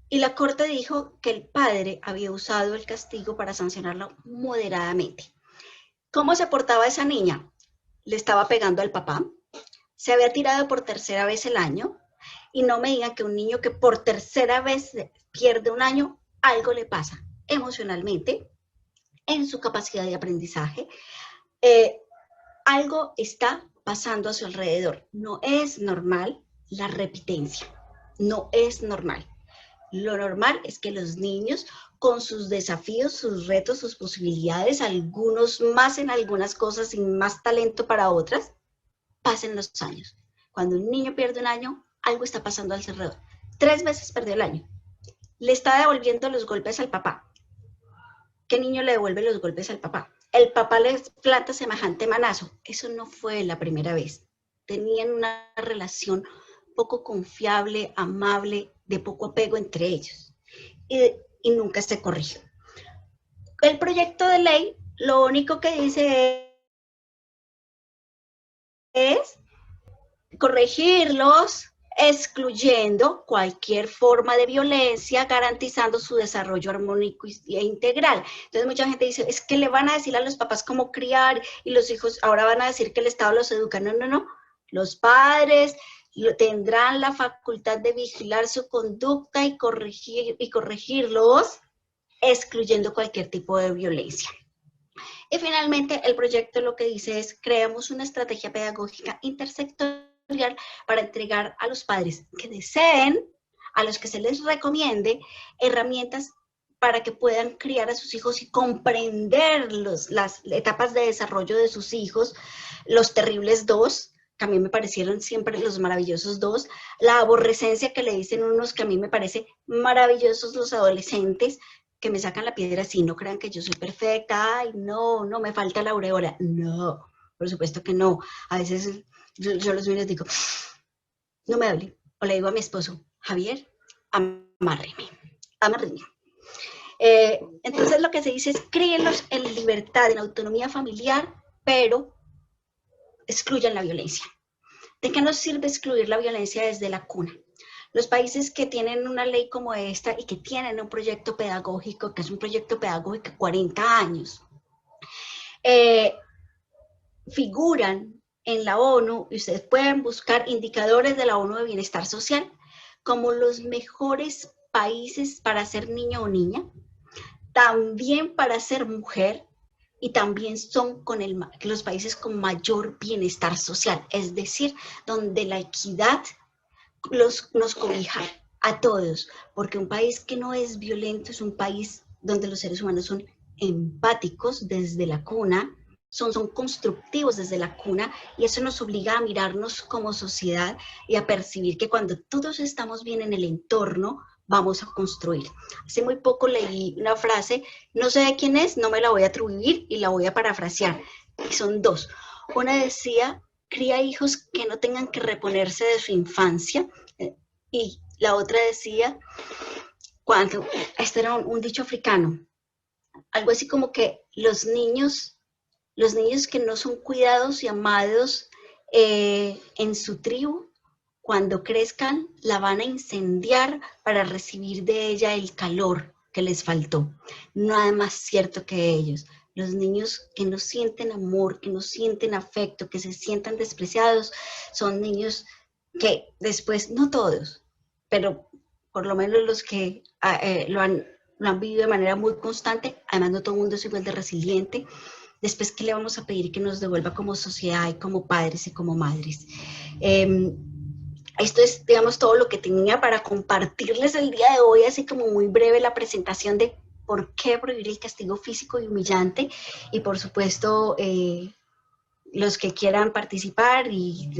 S1: Y la corte dijo que el padre había usado el castigo para sancionarlo moderadamente. ¿Cómo se portaba esa niña? Le estaba pegando al papá, se había tirado por tercera vez el año, y no me digan que un niño que por tercera vez pierde un año, algo le pasa emocionalmente, en su capacidad de aprendizaje, algo está pasando a su alrededor. No es normal la repitencia, no es normal. Lo normal es que los niños, con sus desafíos, sus retos, sus posibilidades, algunos más en algunas cosas y más talento para otras, pasen los años. Cuando un niño pierde un año, algo está pasando al alrededor. 3 veces perdió el año. Le está devolviendo los golpes al papá. ¿Qué niño le devuelve los golpes al papá? El papá le planta semejante manazo. Eso no fue la primera vez. Tenían una relación poco confiable, amable, de poco apego entre ellos. Y nunca se corrigió. El proyecto de ley lo único que dice es corregirlos, excluyendo cualquier forma de violencia, garantizando su desarrollo armónico e integral. Entonces mucha gente dice, es que le van a decir a los papás cómo criar y los hijos ahora van a decir que el Estado los educa. No, no, no. Los padres tendrán la facultad de vigilar su conducta y corregirlos, excluyendo cualquier tipo de violencia. Y finalmente, el proyecto lo que dice es, creamos una estrategia pedagógica intersectorial para entregar a los padres que deseen, a los que se les recomiende, herramientas para que puedan criar a sus hijos y comprender las etapas de desarrollo de sus hijos, los terribles dos, que a mí me parecieron siempre los maravillosos dos, la aborrecencia que le dicen unos que a mí me parece maravillosos los adolescentes, que me sacan la piedra así, no crean que yo soy perfecta, ay, no, no, me falta la aureola. No, por supuesto que no. A veces yo los miro y digo, no me hable. O le digo a mi esposo, Javier, amárreme, amárreme. Entonces lo que se dice es, críenlos en libertad, en autonomía familiar, pero excluyan la violencia. ¿De qué nos sirve excluir la violencia desde la cuna? Los países que tienen una ley como esta y que tienen un proyecto pedagógico, que es un proyecto pedagógico de 40 años, figuran en la ONU, y ustedes pueden buscar indicadores de la ONU de bienestar social, como los mejores países para ser niño o niña, también para ser mujer, y también son los países con mayor bienestar social, es decir, donde la equidad nos cobija a todos, porque un país que no es violento es un país donde los seres humanos son empáticos desde la cuna, son constructivos desde la cuna, y eso nos obliga a mirarnos como sociedad y a percibir que cuando todos estamos bien en el entorno, vamos a construir. Hace muy poco leí una frase, no sé de quién es, no me la voy a atribuir y la voy a parafrasear, y son dos. Una decía, cría hijos que no tengan que reponerse de su infancia, y la otra decía, este era un dicho africano, algo así como que los niños que no son cuidados y amados en su tribu, cuando crezcan la van a incendiar para recibir de ella el calor que les faltó. Nada más cierto que ellos. Los niños que no sienten amor, que no sienten afecto, que se sientan despreciados, son niños que después, no todos, pero por lo menos los que lo han vivido de manera muy constante, además no todo el mundo es igual de resiliente. Después, ¿qué le vamos a pedir que nos devuelva como sociedad y como padres y como madres? Esto es, digamos, todo lo que tenía para compartirles el día de hoy, así como muy breve la presentación de por qué prohibir el castigo físico y humillante. Y por supuesto, los que quieran participar y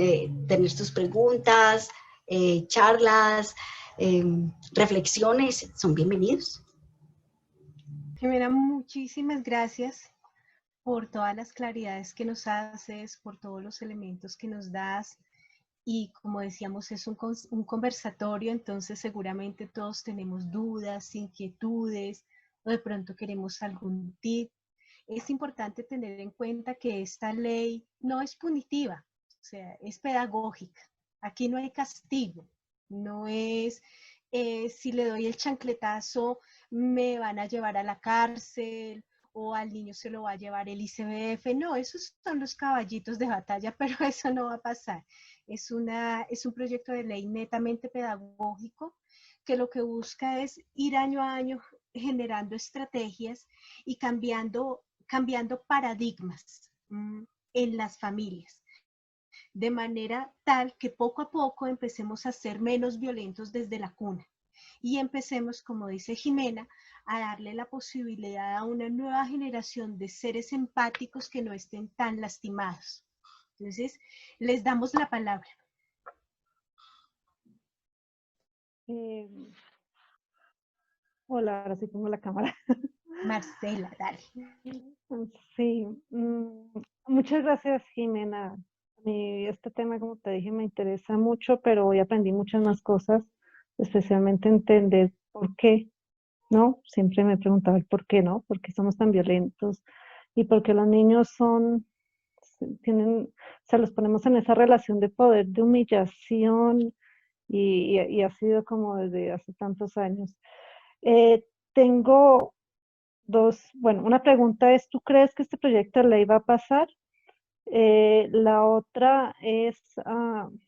S1: tener sus preguntas, charlas, reflexiones, son bienvenidos.
S2: Jimena, muchísimas gracias por todas las claridades que nos haces, por todos los elementos que nos das. Y como decíamos, es un conversatorio, entonces seguramente todos tenemos dudas, inquietudes, o de pronto queremos algún tip. Es importante tener en cuenta que esta ley no es punitiva, o sea, es pedagógica. Aquí no hay castigo, No es si le doy el chancletazo me van a llevar a la cárcel o al niño se lo va a llevar el ICBF. No, esos son los caballitos de batalla, pero eso no va a pasar. Es un proyecto de ley netamente pedagógico que lo que busca es ir año a año generando estrategias y cambiando paradigmas en las familias, de manera tal que poco a poco empecemos a ser menos violentos desde la cuna y empecemos, como dice Jimena, a darle la posibilidad a una nueva generación de seres empáticos que no estén tan lastimados. Entonces, les damos la palabra.
S4: Hola, ahora sí pongo la cámara.
S2: Marcela, dale.
S4: Sí, muchas gracias, Jimena. A mí este tema, como te dije, me interesa mucho, pero hoy aprendí muchas más cosas, especialmente entender por qué, ¿no? Siempre me preguntaba el por qué, ¿no? ¿Por qué somos tan violentos? Y por qué los niños tienen, o sea, los ponemos en esa relación de poder, de humillación, y ha sido como desde hace tantos años. Eh, tengo bueno, una pregunta es, ¿tú crees que este proyecto de ley va a pasar? La otra es,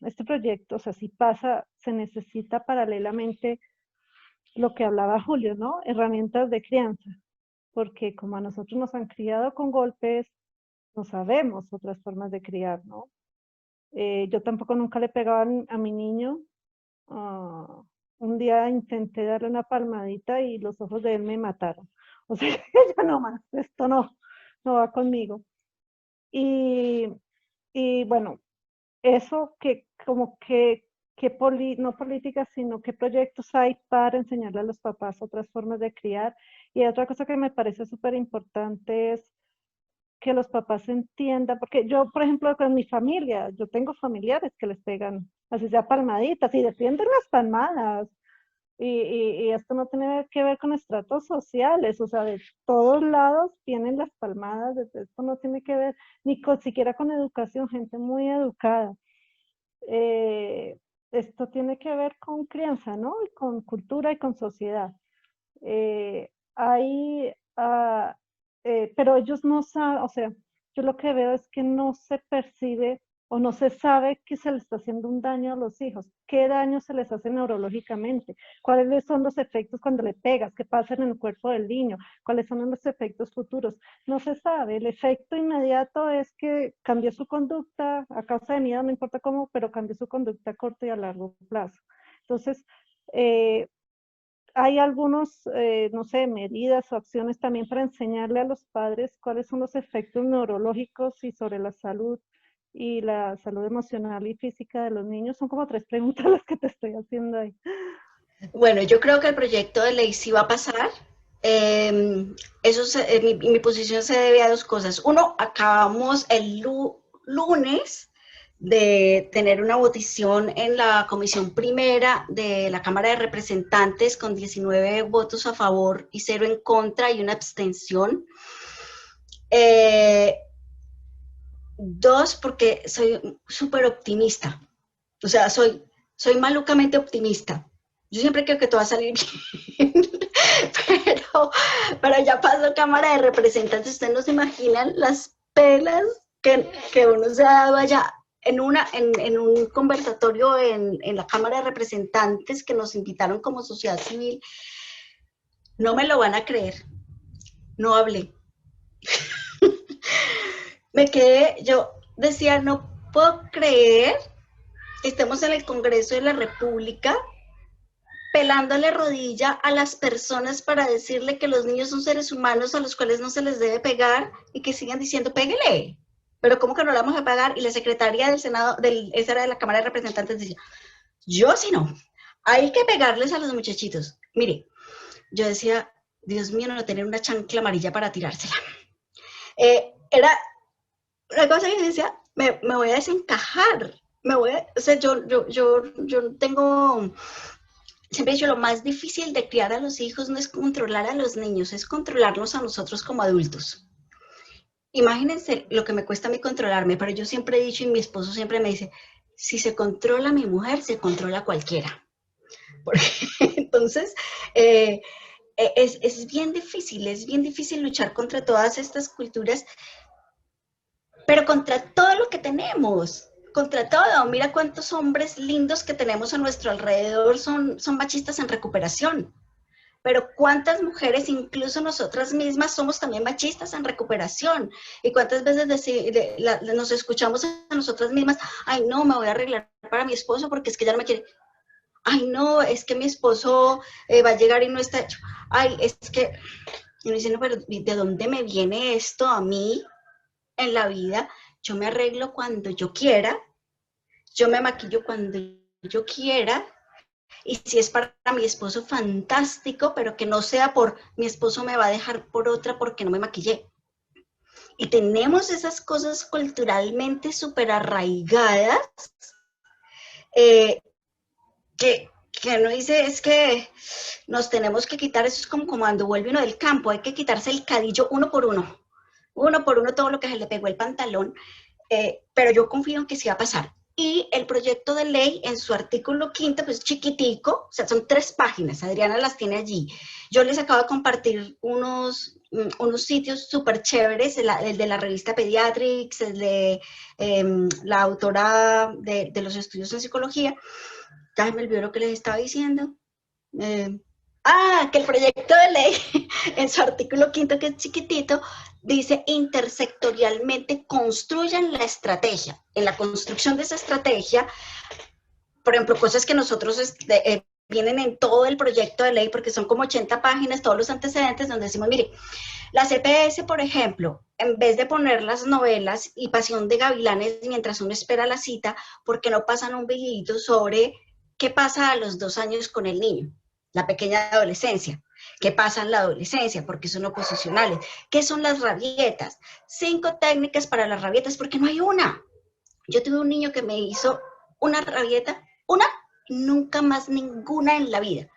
S4: este proyecto, o sea, si pasa, se necesita paralelamente lo que hablaba Julio, ¿no? Herramientas de crianza, porque como a nosotros nos han criado con golpes, no sabemos otras formas de criar, ¿no? Yo tampoco nunca le pegaba a mi niño. ah, un día intenté darle una palmadita y los ojos de él me mataron. O sea, ya no más, esto no va conmigo. Y, y bueno, eso que como que no políticas, sino qué proyectos hay para enseñarle a los papás otras formas de criar. Y otra cosa que me parece súper importante es que los papás entiendan, porque yo, por ejemplo, con mi familia, yo tengo familiares que les pegan, así sea palmaditas, y defienden las palmadas. Y esto no tiene que ver con estratos sociales, o sea, de todos lados tienen las palmadas, esto no tiene que ver ni siquiera con educación, gente muy educada. Eh, Esto tiene que ver con crianza, ¿no? Y con cultura y con sociedad. Hay, pero ellos no saben, o sea, yo lo que veo es que no se percibe o no se sabe que se le está haciendo un daño a los hijos. ¿Qué daño se les hace neurológicamente? ¿Cuáles son los efectos cuando le pegas? ¿Qué pasa en el cuerpo del niño? ¿Cuáles son los efectos futuros? No se sabe. El efecto inmediato es que cambió su conducta a causa de miedo, no importa cómo, pero cambió su conducta a corto y a largo plazo. Entonces, hay algunos, no sé, medidas o acciones también para enseñarle a los padres cuáles son los efectos neurológicos y sobre la salud y la salud emocional y física de los niños. Son como 3 preguntas las que te estoy haciendo ahí.
S1: Bueno, yo creo que el proyecto de ley sí va a pasar. Mi posición se debe a 2 cosas. Uno, acabamos el lunes de tener una votación en la comisión primera de la Cámara de Representantes con 19 votos a favor y 0 en contra y una abstención. 2, porque soy súper optimista. O sea, soy malucamente optimista. Yo siempre creo que todo va a salir bien, pero ya pasó Cámara de Representantes, ustedes no se imaginan las pelas que uno se ha dado allá en un conversatorio en la Cámara de Representantes que nos invitaron como sociedad civil. No me lo van a creer, no hablé. Me quedé, yo decía, no puedo creer que estemos en el Congreso de la República pelándole rodilla a las personas para decirle que los niños son seres humanos a los cuales no se les debe pegar y que sigan diciendo, péguele. Pero ¿cómo que no la vamos a pagar? Y la secretaria del Senado, esa era de la Cámara de Representantes, decía, yo sí no, hay que pegarles a los muchachitos. Mire, yo decía, Dios mío, no tener una chancla amarilla para tirársela. Era una cosa que decía, me voy a desencajar, o sea, yo tengo... Siempre he dicho, lo más difícil de criar a los hijos no es controlar a los niños, es controlarnos a nosotros como adultos. Imagínense lo que me cuesta a mí controlarme, pero yo siempre he dicho, y mi esposo siempre me dice, si se controla a mi mujer, se controla a cualquiera. Porque, entonces, es bien difícil luchar contra todas estas culturas, pero contra todo lo que tenemos, contra todo. Mira cuántos hombres lindos que tenemos a nuestro alrededor son machistas en recuperación. Pero cuántas mujeres, incluso nosotras mismas, somos también machistas en recuperación. Y cuántas veces nos escuchamos a nosotras mismas, ay no, me voy a arreglar para mi esposo porque es que ya no me quiere. Ay no, es que mi esposo va a llegar y no está hecho. Ay, es que, y uno dice, no, pero ¿de dónde me viene esto a mí en la vida? Yo me arreglo cuando yo quiera, yo me maquillo cuando yo quiera, y si es para mi esposo, fantástico, pero que no sea por mi esposo me va a dejar por otra porque no me maquillé. Y tenemos esas cosas culturalmente súper arraigadas que uno dice, es que nos tenemos que quitar, eso es como cuando vuelve uno del campo, hay que quitarse el cadillo uno por uno todo lo que se le pegó el pantalón, pero yo confío en que sí va a pasar. Y el proyecto de ley en su artículo 5, pues chiquitico, o sea, son 3 páginas, Adriana las tiene allí. Yo les acabo de compartir unos sitios súper chéveres, el de la revista Pediatrics, el de la autora de los estudios en psicología. Ya me olvidó lo que les estaba diciendo. Que el proyecto de ley, en su artículo 5, que es chiquitito, dice intersectorialmente construyan la estrategia. En la construcción de esa estrategia, por ejemplo, cosas que nosotros vienen en todo el proyecto de ley, porque son como 80 páginas, todos los antecedentes, donde decimos, mire, la CPS, por ejemplo, en vez de poner las novelas y Pasión de Gavilanes mientras uno espera la cita, ¿por qué no pasan un videíto sobre qué pasa a los 2 años con el niño? La pequeña adolescencia. ¿Qué pasa en la adolescencia? Porque son oposicionales. ¿Qué son las rabietas? 5 técnicas para las rabietas, porque no hay una. Yo tuve un niño que me hizo una rabieta, una, nunca más ninguna en la vida.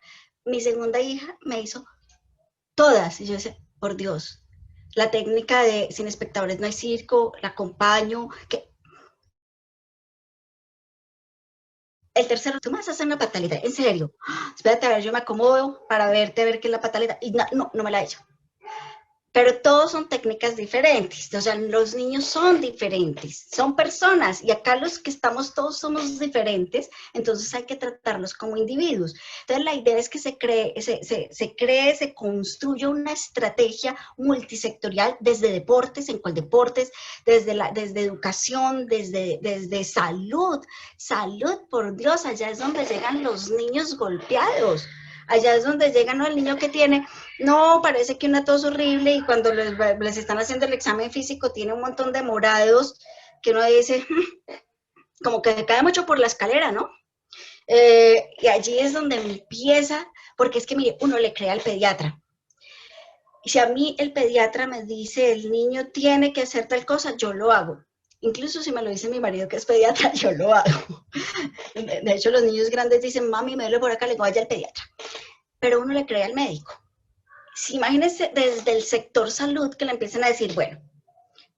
S1: Mi segunda hija me hizo todas. Y yo decía, por Dios, la técnica de sin espectadores no hay circo, la acompaño, que el tercero, tú me vas a hacer una pataleta, en serio. Espérate, a ver, yo me acomodo para verte, a ver qué es la pataleta. Y no me la he hecho. Pero todos son técnicas diferentes, o sea, los niños son diferentes, son personas, y acá los que estamos todos somos diferentes, entonces hay que tratarlos como individuos. Entonces la idea es que se construya una estrategia multisectorial desde deportes, en cuál deportes, desde educación, desde salud, por Dios, allá es donde llegan los niños golpeados. Allá es donde llega, ¿no? El niño que tiene, no, parece que una tos horrible, y cuando les están haciendo el examen físico tiene un montón de morados que uno dice, como que se cae mucho por la escalera, ¿no? Y allí es donde empieza, porque es que, mire, uno le cree al pediatra. Y si a mí el pediatra me dice, el niño tiene que hacer tal cosa, yo lo hago. Incluso si me lo dice mi marido que es pediatra, yo lo hago. De hecho, los niños grandes dicen, mami, me duele por acá, le digo, vaya al pediatra. Pero uno le cree al médico. Si imagínense desde el sector salud que le empiezan a decir, bueno,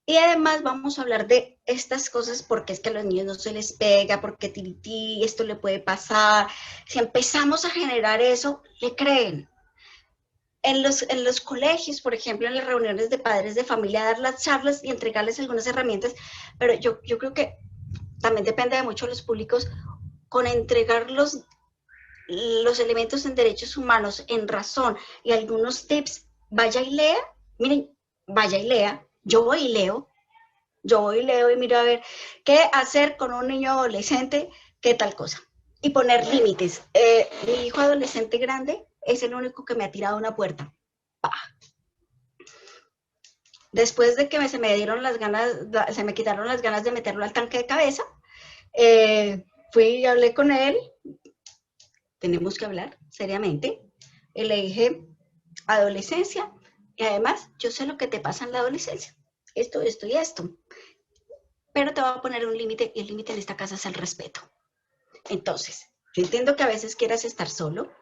S1: y además vamos a hablar de estas cosas porque es que a los niños no se les pega, porque tirití, esto le puede pasar. Si empezamos a generar eso, le creen. En los colegios, por ejemplo, en las reuniones de padres de familia, dar las charlas y entregarles algunas herramientas, pero yo creo que también depende de mucho de los públicos, con entregar los elementos en derechos humanos, en razón, y algunos tips, vaya y lea, miren, vaya y lea, yo voy y leo y miro a ver qué hacer con un niño adolescente, qué tal cosa, y poner límites. Mi hijo adolescente grande es el único que me ha tirado una puerta. ¡Pah! Después de que se me quitaron las ganas de meterlo al tanque de cabeza, fui y hablé con él, tenemos que hablar seriamente, y le dije, adolescencia, y además yo sé lo que te pasa en la adolescencia, esto y esto, pero te voy a poner un límite, y el límite en esta casa es el respeto. Entonces, yo entiendo que a veces quieras estar solo,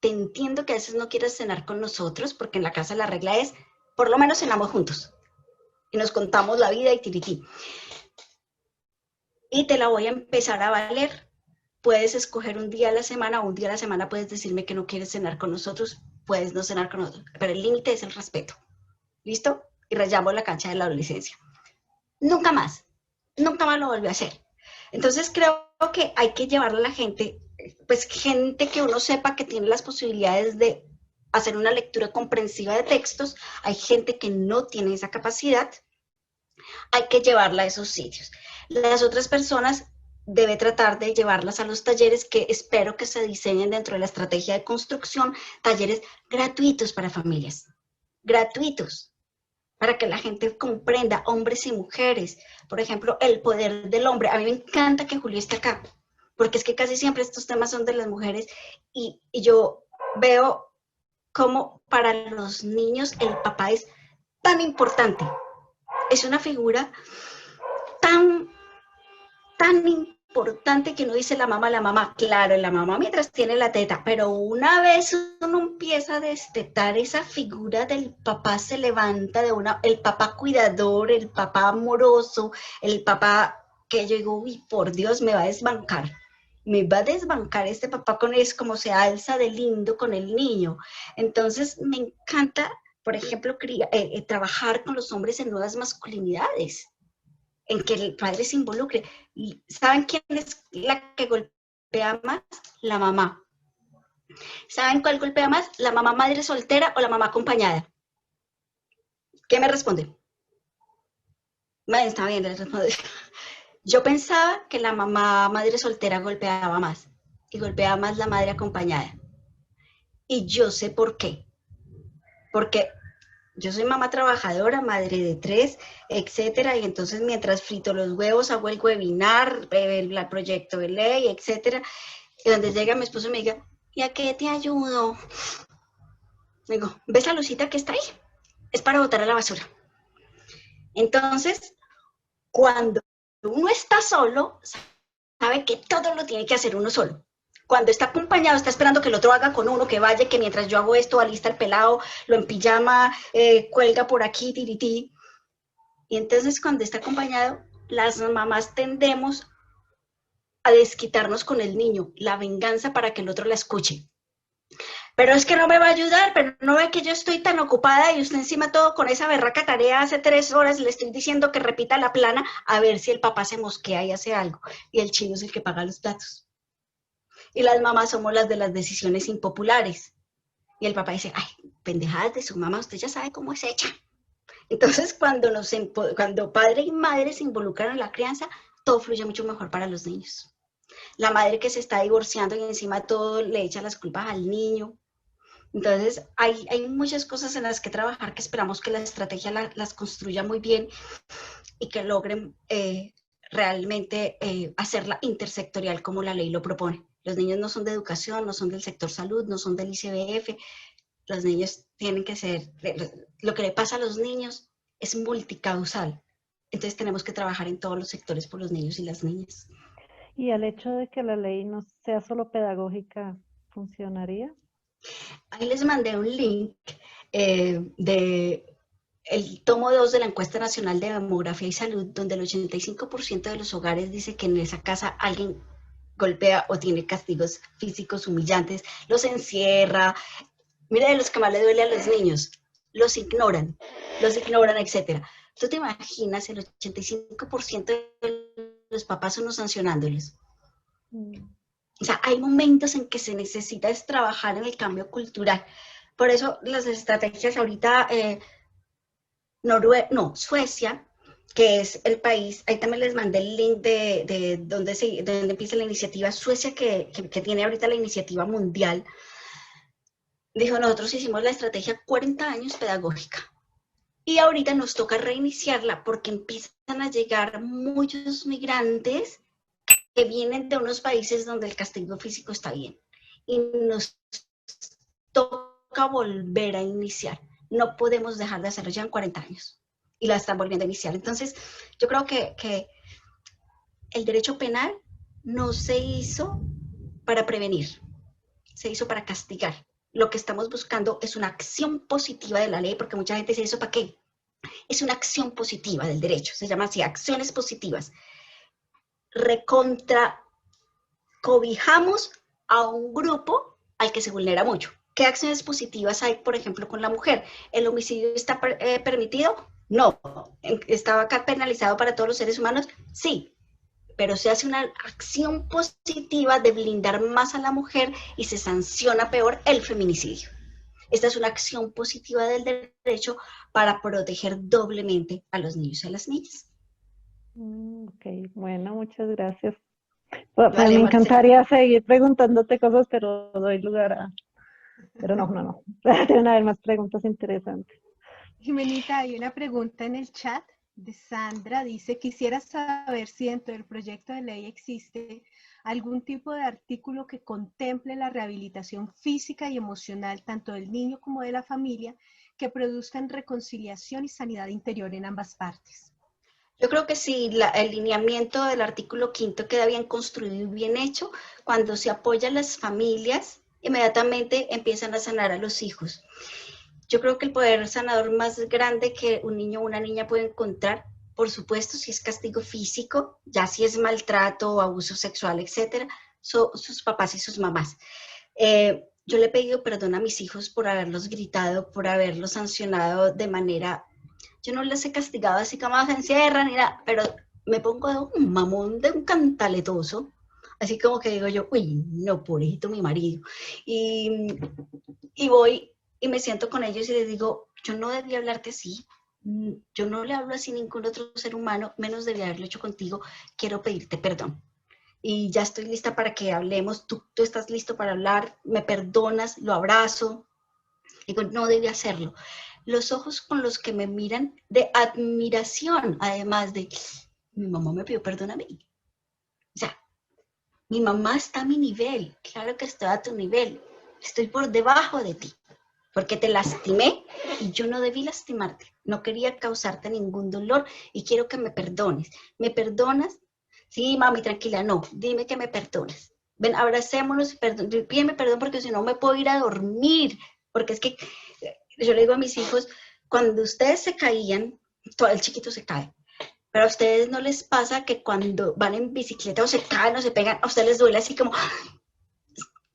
S1: te entiendo que a veces no quieras cenar con nosotros, porque en la casa la regla es, por lo menos cenamos juntos, y nos contamos la vida y tirití. Y te la voy a empezar a valer, puedes escoger un día a la semana, o un día a la semana puedes decirme que no quieres cenar con nosotros, puedes no cenar con nosotros, pero el límite es el respeto. ¿Listo? Y rayamos la cancha de la adolescencia. Nunca más lo volvió a hacer. Entonces creo que hay que llevarle a la gente, pues gente que uno sepa que tiene las posibilidades de hacer una lectura comprensiva de textos, hay gente que no tiene esa capacidad, hay que llevarla a esos sitios. Las otras personas debe tratar de llevarlas a los talleres que espero que se diseñen dentro de la estrategia de construcción, talleres gratuitos para familias, gratuitos, para que la gente comprenda, hombres y mujeres, por ejemplo, el poder del hombre. A mí me encanta que Julio esté acá, porque es que casi siempre estos temas son de las mujeres y yo veo cómo para los niños el papá es tan importante, es una figura tan importante que uno dice la mamá, claro, la mamá mientras tiene la teta, pero una vez uno empieza a destetar esa figura del papá se levanta de el papá cuidador, el papá amoroso, el papá que yo digo, uy, por Dios, me va a desbancar este papá con eso, como se alza de lindo con el niño. Entonces me encanta, por ejemplo, trabajar con los hombres en nuevas masculinidades, en que el padre se involucre. ¿Saben quién es la que golpea más? La mamá. ¿Saben cuál golpea más? ¿La mamá madre soltera o la mamá acompañada? ¿Qué me responde? Está bien, les responde. Yo pensaba que la mamá madre soltera golpeaba más y golpeaba más la madre acompañada. Y yo sé por qué. Porque yo soy mamá trabajadora, madre de 3, etcétera, y entonces mientras frito los huevos, hago el webinar, el proyecto de ley, etcétera, y donde llega mi esposo y me diga, ¿y a qué te ayudo? Digo, ¿ves la lucita que está ahí? Es para botar a la basura. Entonces, cuando uno está solo, sabe que todo lo tiene que hacer uno solo. Cuando está acompañado, está esperando que el otro haga con uno, que vaya, que mientras yo hago esto, alista el pelado, lo en pijama, cuelga por aquí, tirití. Y entonces cuando está acompañado, las mamás tendemos a desquitarnos con el niño, la venganza para que el otro la escuche. Pero es que no me va a ayudar, pero no ve que yo estoy tan ocupada y usted encima todo con esa berraca tarea hace 3 horas, le estoy diciendo que repita la plana a ver si el papá se mosquea y hace algo. Y el chino es el que paga los platos. Y las mamás somos las de las decisiones impopulares. Y el papá dice, ay, pendejadas de su mamá, usted ya sabe cómo es hecha. Entonces, cuando padre y madre se involucran en la crianza, todo fluye mucho mejor para los niños. La madre que se está divorciando y encima de todo le echa las culpas al niño. Entonces, hay muchas cosas en las que trabajar que esperamos que la estrategia las construya muy bien y que logren realmente hacerla intersectorial como la ley lo propone. Los niños no son de educación, no son del sector salud, no son del ICBF. Los niños tienen que ser, lo que le pasa a los niños es multicausal. Entonces tenemos que trabajar en todos los sectores por los niños y las niñas.
S4: Y el hecho de que la ley no sea solo pedagógica, ¿funcionaría?
S1: Ahí les mandé un link de el tomo 2 de la encuesta nacional de demografía y salud, donde el 85% de los hogares dice que en esa casa alguien golpea o tiene castigos físicos humillantes, los encierra. Mira, de los que más le duele a los niños, los ignoran, etc. ¿Tú te imaginas el 85% de los papás uno sancionándolos? O sea, hay momentos en que se necesita es trabajar en el cambio cultural. Por eso las estrategias ahorita, Suecia, que es el país, ahí también les mandé el link de donde empieza la iniciativa. Suecia, que tiene ahorita la iniciativa mundial, dijo, nosotros hicimos la estrategia 40 años pedagógica y ahorita nos toca reiniciarla porque empiezan a llegar muchos migrantes que vienen de unos países donde el castigo físico está bien y nos toca volver a iniciar. No podemos dejar de hacerlo ya en 40 años y la están volviendo a iniciar. Entonces, yo creo que el derecho penal no se hizo para prevenir, se hizo para castigar. Lo que estamos buscando es una acción positiva de la ley, porque mucha gente dice, ¿eso para qué? Es una acción positiva del derecho, se llama así, acciones positivas. Recontra cobijamos a un grupo al que se vulnera mucho. ¿Qué acciones positivas hay, por ejemplo, con la mujer? ¿El homicidio está permitido? No. ¿Está penalizado para todos los seres humanos? Sí. Pero se hace una acción positiva de blindar más a la mujer y se sanciona peor el feminicidio. Esta es una acción positiva del derecho para proteger doblemente a los niños y a las niñas.
S4: Ok, bueno, muchas gracias. Pues,
S1: Vale,
S4: me
S1: Marcela.
S4: encantaría seguir preguntándote cosas, pero doy lugar a... Pero no. Deben haber más preguntas interesantes.
S2: Jimenita, hay una pregunta en el chat de Sandra. Dice, quisiera saber si dentro del proyecto de ley existe algún tipo de artículo que contemple la rehabilitación física y emocional tanto del niño como de la familia que produzcan reconciliación y sanidad interior en ambas partes.
S1: Yo creo que si el lineamiento del artículo 5 queda bien construido y bien hecho, cuando se apoya a las familias, inmediatamente empiezan a sanar a los hijos. Yo creo que el poder sanador más grande que un niño o una niña puede encontrar, por supuesto, si es castigo físico, ya si es maltrato, abuso sexual, etcétera, son sus papás y sus mamás. Yo le he pedido perdón a mis hijos por haberlos gritado, por haberlos sancionado de manera... Yo no les he castigado así como se encierran, ni nada, pero me pongo de un mamón, de un cantaletoso, así como que digo yo, uy, no, pobrecito mi marido. Y voy y me siento con ellos y les digo, yo no debía hablarte así, yo no le hablo así a ningún otro ser humano, menos debía haberlo hecho contigo, quiero pedirte perdón. Y ya estoy lista para que hablemos, tú estás listo para hablar, me perdonas, lo abrazo. Digo, no debí hacerlo. Los ojos con los que me miran de admiración, además de, mi mamá me pidió perdón a mí. O sea, mi mamá está a mi nivel, claro que estoy a tu nivel, estoy por debajo de ti, porque te lastimé y yo no debí lastimarte, no quería causarte ningún dolor y quiero que me perdones. ¿Me perdonas? Sí, mami, tranquila, no, dime que me perdonas. Ven, abracémonos y pídeme perdón porque si no me puedo ir a dormir, porque es que yo le digo a mis hijos, cuando ustedes se caían, todo el chiquito se cae, pero a ustedes no les pasa que cuando van en bicicleta o se caen o se pegan, a ustedes les duele así como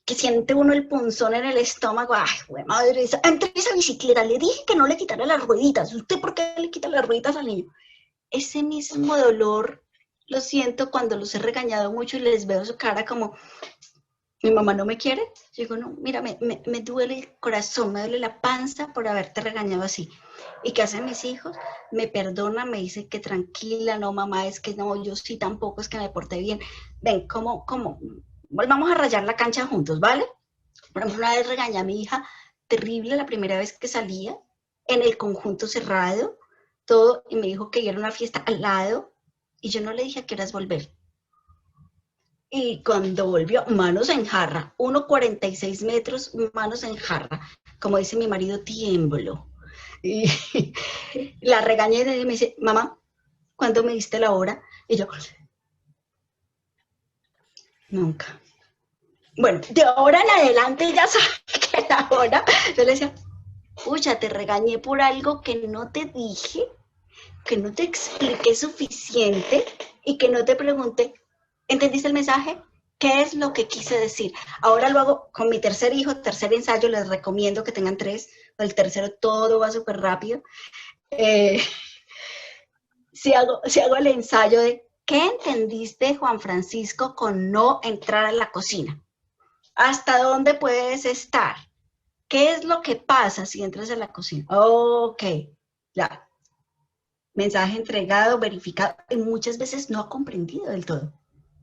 S1: que siente uno el punzón en el estómago. Ay, güey, madre, entre esa bicicleta le dije que no le quitara las rueditas. ¿Usted por qué le quita las rueditas al niño? Ese mismo dolor lo siento cuando los he regañado mucho y les veo su cara como, mi mamá no me quiere. Yo digo, no, mira, me duele el corazón, me duele la panza por haberte regañado así. ¿Y qué hacen mis hijos? Me perdonan, me dicen que tranquila, no mamá, es que no, yo sí tampoco es que me porté bien. Ven, ¿cómo? Volvamos a rayar la cancha juntos, ¿vale? Por ejemplo, una vez regañé a mi hija, terrible, la primera vez que salía, en el conjunto cerrado, todo, y me dijo que era una fiesta al lado, y yo no le dije a qué horas volver. Y cuando volvió, manos en jarra, 1,46 metros, manos en jarra. Como dice mi marido, tiemblo. Y la regañé y me dice, mamá, ¿cuándo me diste la hora? Y yo, nunca. Bueno, de ahora en adelante ya sabes que la hora. Yo le decía, pucha, te regañé por algo que no te dije, que no te expliqué suficiente y que no te pregunté, ¿entendiste el mensaje? ¿Qué es lo que quise decir? Ahora lo hago con mi tercer hijo, tercer ensayo, les recomiendo que tengan 3, el tercero todo va súper rápido. Si hago el ensayo de, ¿qué entendiste, Juan Francisco, con no entrar a la cocina? ¿Hasta dónde puedes estar? ¿Qué es lo que pasa si entras a la cocina? Ok, ya. Mensaje entregado, verificado, y muchas veces no ha comprendido del todo.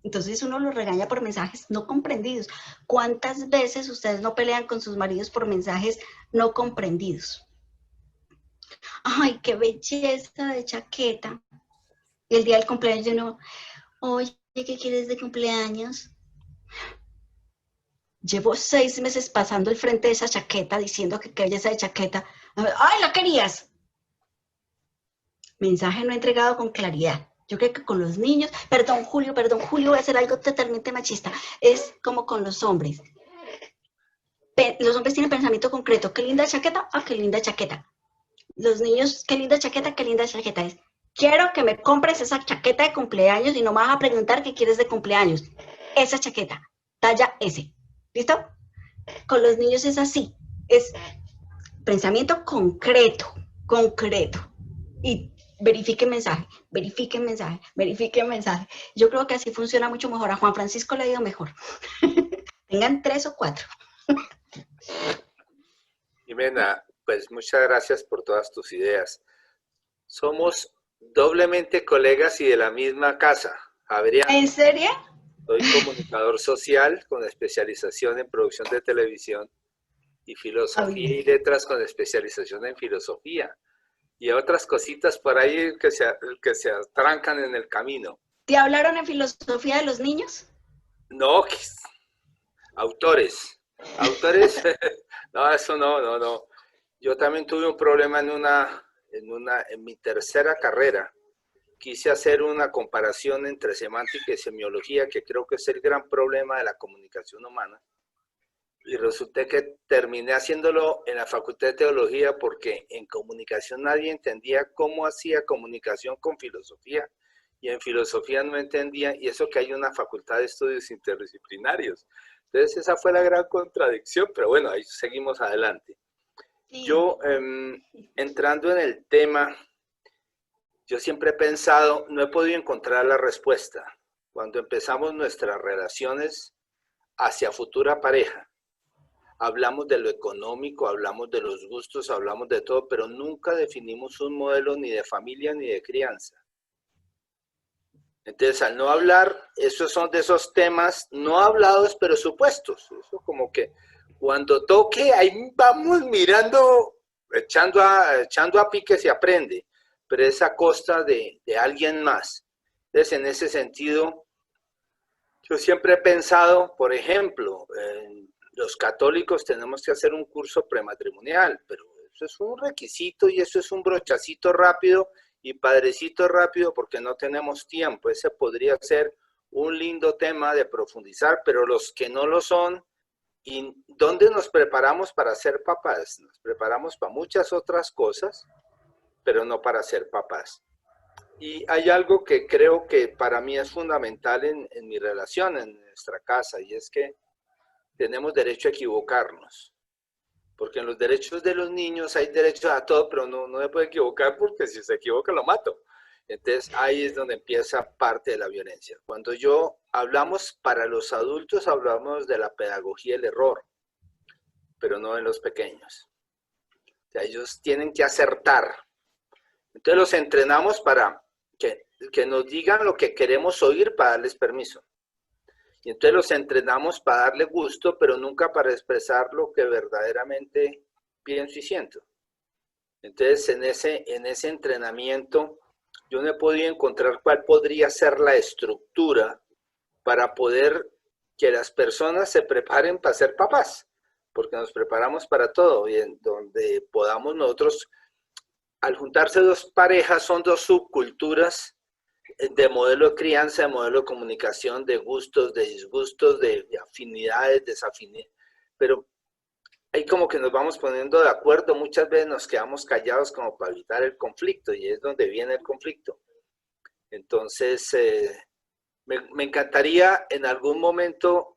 S1: Entonces uno lo regaña por mensajes no comprendidos. ¿Cuántas veces ustedes no pelean con sus maridos por mensajes no comprendidos? Ay, qué belleza de chaqueta. Y el día del cumpleaños uno, oye, ¿qué quieres de cumpleaños? Llevo 6 meses pasando al frente de esa chaqueta diciendo que qué belleza de chaqueta. ¡Ay, la querías! Mensaje no entregado con claridad. Yo creo que con los niños, perdón Julio, voy a hacer algo totalmente machista, es como con los hombres. Los hombres tienen pensamiento concreto, qué linda chaqueta, qué linda chaqueta. Los niños, qué linda chaqueta es. Quiero que me compres esa chaqueta de cumpleaños y no me vas a preguntar qué quieres de cumpleaños. Esa chaqueta. talla S. ¿Listo? Con los niños es así. Es pensamiento concreto, concreto. Y verifique mensaje, verifique mensaje, verifique mensaje. Yo creo que así funciona mucho mejor. A Juan Francisco le ha ido mejor. Tengan 3 o 4.
S5: Jimena, pues muchas gracias por todas tus ideas. Somos doblemente colegas y de la misma casa. Adrián,
S1: ¿En serio?
S5: soy comunicador social con especialización en producción de televisión y filosofía y letras con especialización en filosofía. Y otras cositas por ahí que se atrancan en el camino.
S1: ¿Te hablaron en filosofía de los niños?
S5: No, autores. Autores, no, eso no. Yo también tuve un problema en mi tercera carrera. Quise hacer una comparación entre semántica y semiología, que creo que es el gran problema de la comunicación humana. Y resulté que terminé haciéndolo en la Facultad de Teología porque en comunicación nadie entendía cómo hacía comunicación con filosofía y en filosofía no entendía, y eso que hay una facultad de estudios interdisciplinarios. Entonces esa fue la gran contradicción, pero bueno, ahí seguimos adelante. Sí. Yo, entrando en el tema, yo siempre he pensado, no he podido encontrar la respuesta. Cuando empezamos nuestras relaciones hacia futura pareja, hablamos de lo económico, hablamos de los gustos, hablamos de todo, pero nunca definimos un modelo ni de familia ni de crianza. Entonces, al no hablar, esos son de esos temas no hablados, pero supuestos. Eso como que cuando toque, ahí vamos mirando, echando a pique se aprende, pero es a costa de alguien más. Entonces, en ese sentido, yo siempre he pensado, por ejemplo, los católicos tenemos que hacer un curso prematrimonial, pero eso es un requisito y eso es un brochacito rápido y padrecito rápido porque no tenemos tiempo. Ese podría ser un lindo tema de profundizar, pero los que no lo son, ¿y dónde nos preparamos para ser papás? Nos preparamos para muchas otras cosas, pero no para ser papás. Y hay algo que creo que para mí es fundamental en mi relación, en nuestra casa, y es que tenemos derecho a equivocarnos. Porque en los derechos de los niños hay derecho a todo, pero no me puede equivocar porque si se equivoca lo mato. Entonces ahí es donde empieza parte de la violencia. Cuando hablamos para los adultos, hablamos de la pedagogía del error, pero no en los pequeños. O sea, ellos tienen que acertar. Entonces los entrenamos para que nos digan lo que queremos oír para darles permiso. Y entonces los entrenamos para darle gusto, pero nunca para expresar lo que verdaderamente pienso y siento. Entonces, en ese entrenamiento, yo no he podido encontrar cuál podría ser la estructura para poder que las personas se preparen para ser papás, porque nos preparamos para todo, y en donde podamos nosotros, al juntarse dos parejas, son dos subculturas, de modelo de crianza, de modelo de comunicación, de gustos, de disgustos, de afinidades, desafinidades, pero ahí como que nos vamos poniendo de acuerdo, muchas veces nos quedamos callados como para evitar el conflicto, y es donde viene el conflicto. Entonces, me encantaría en algún momento,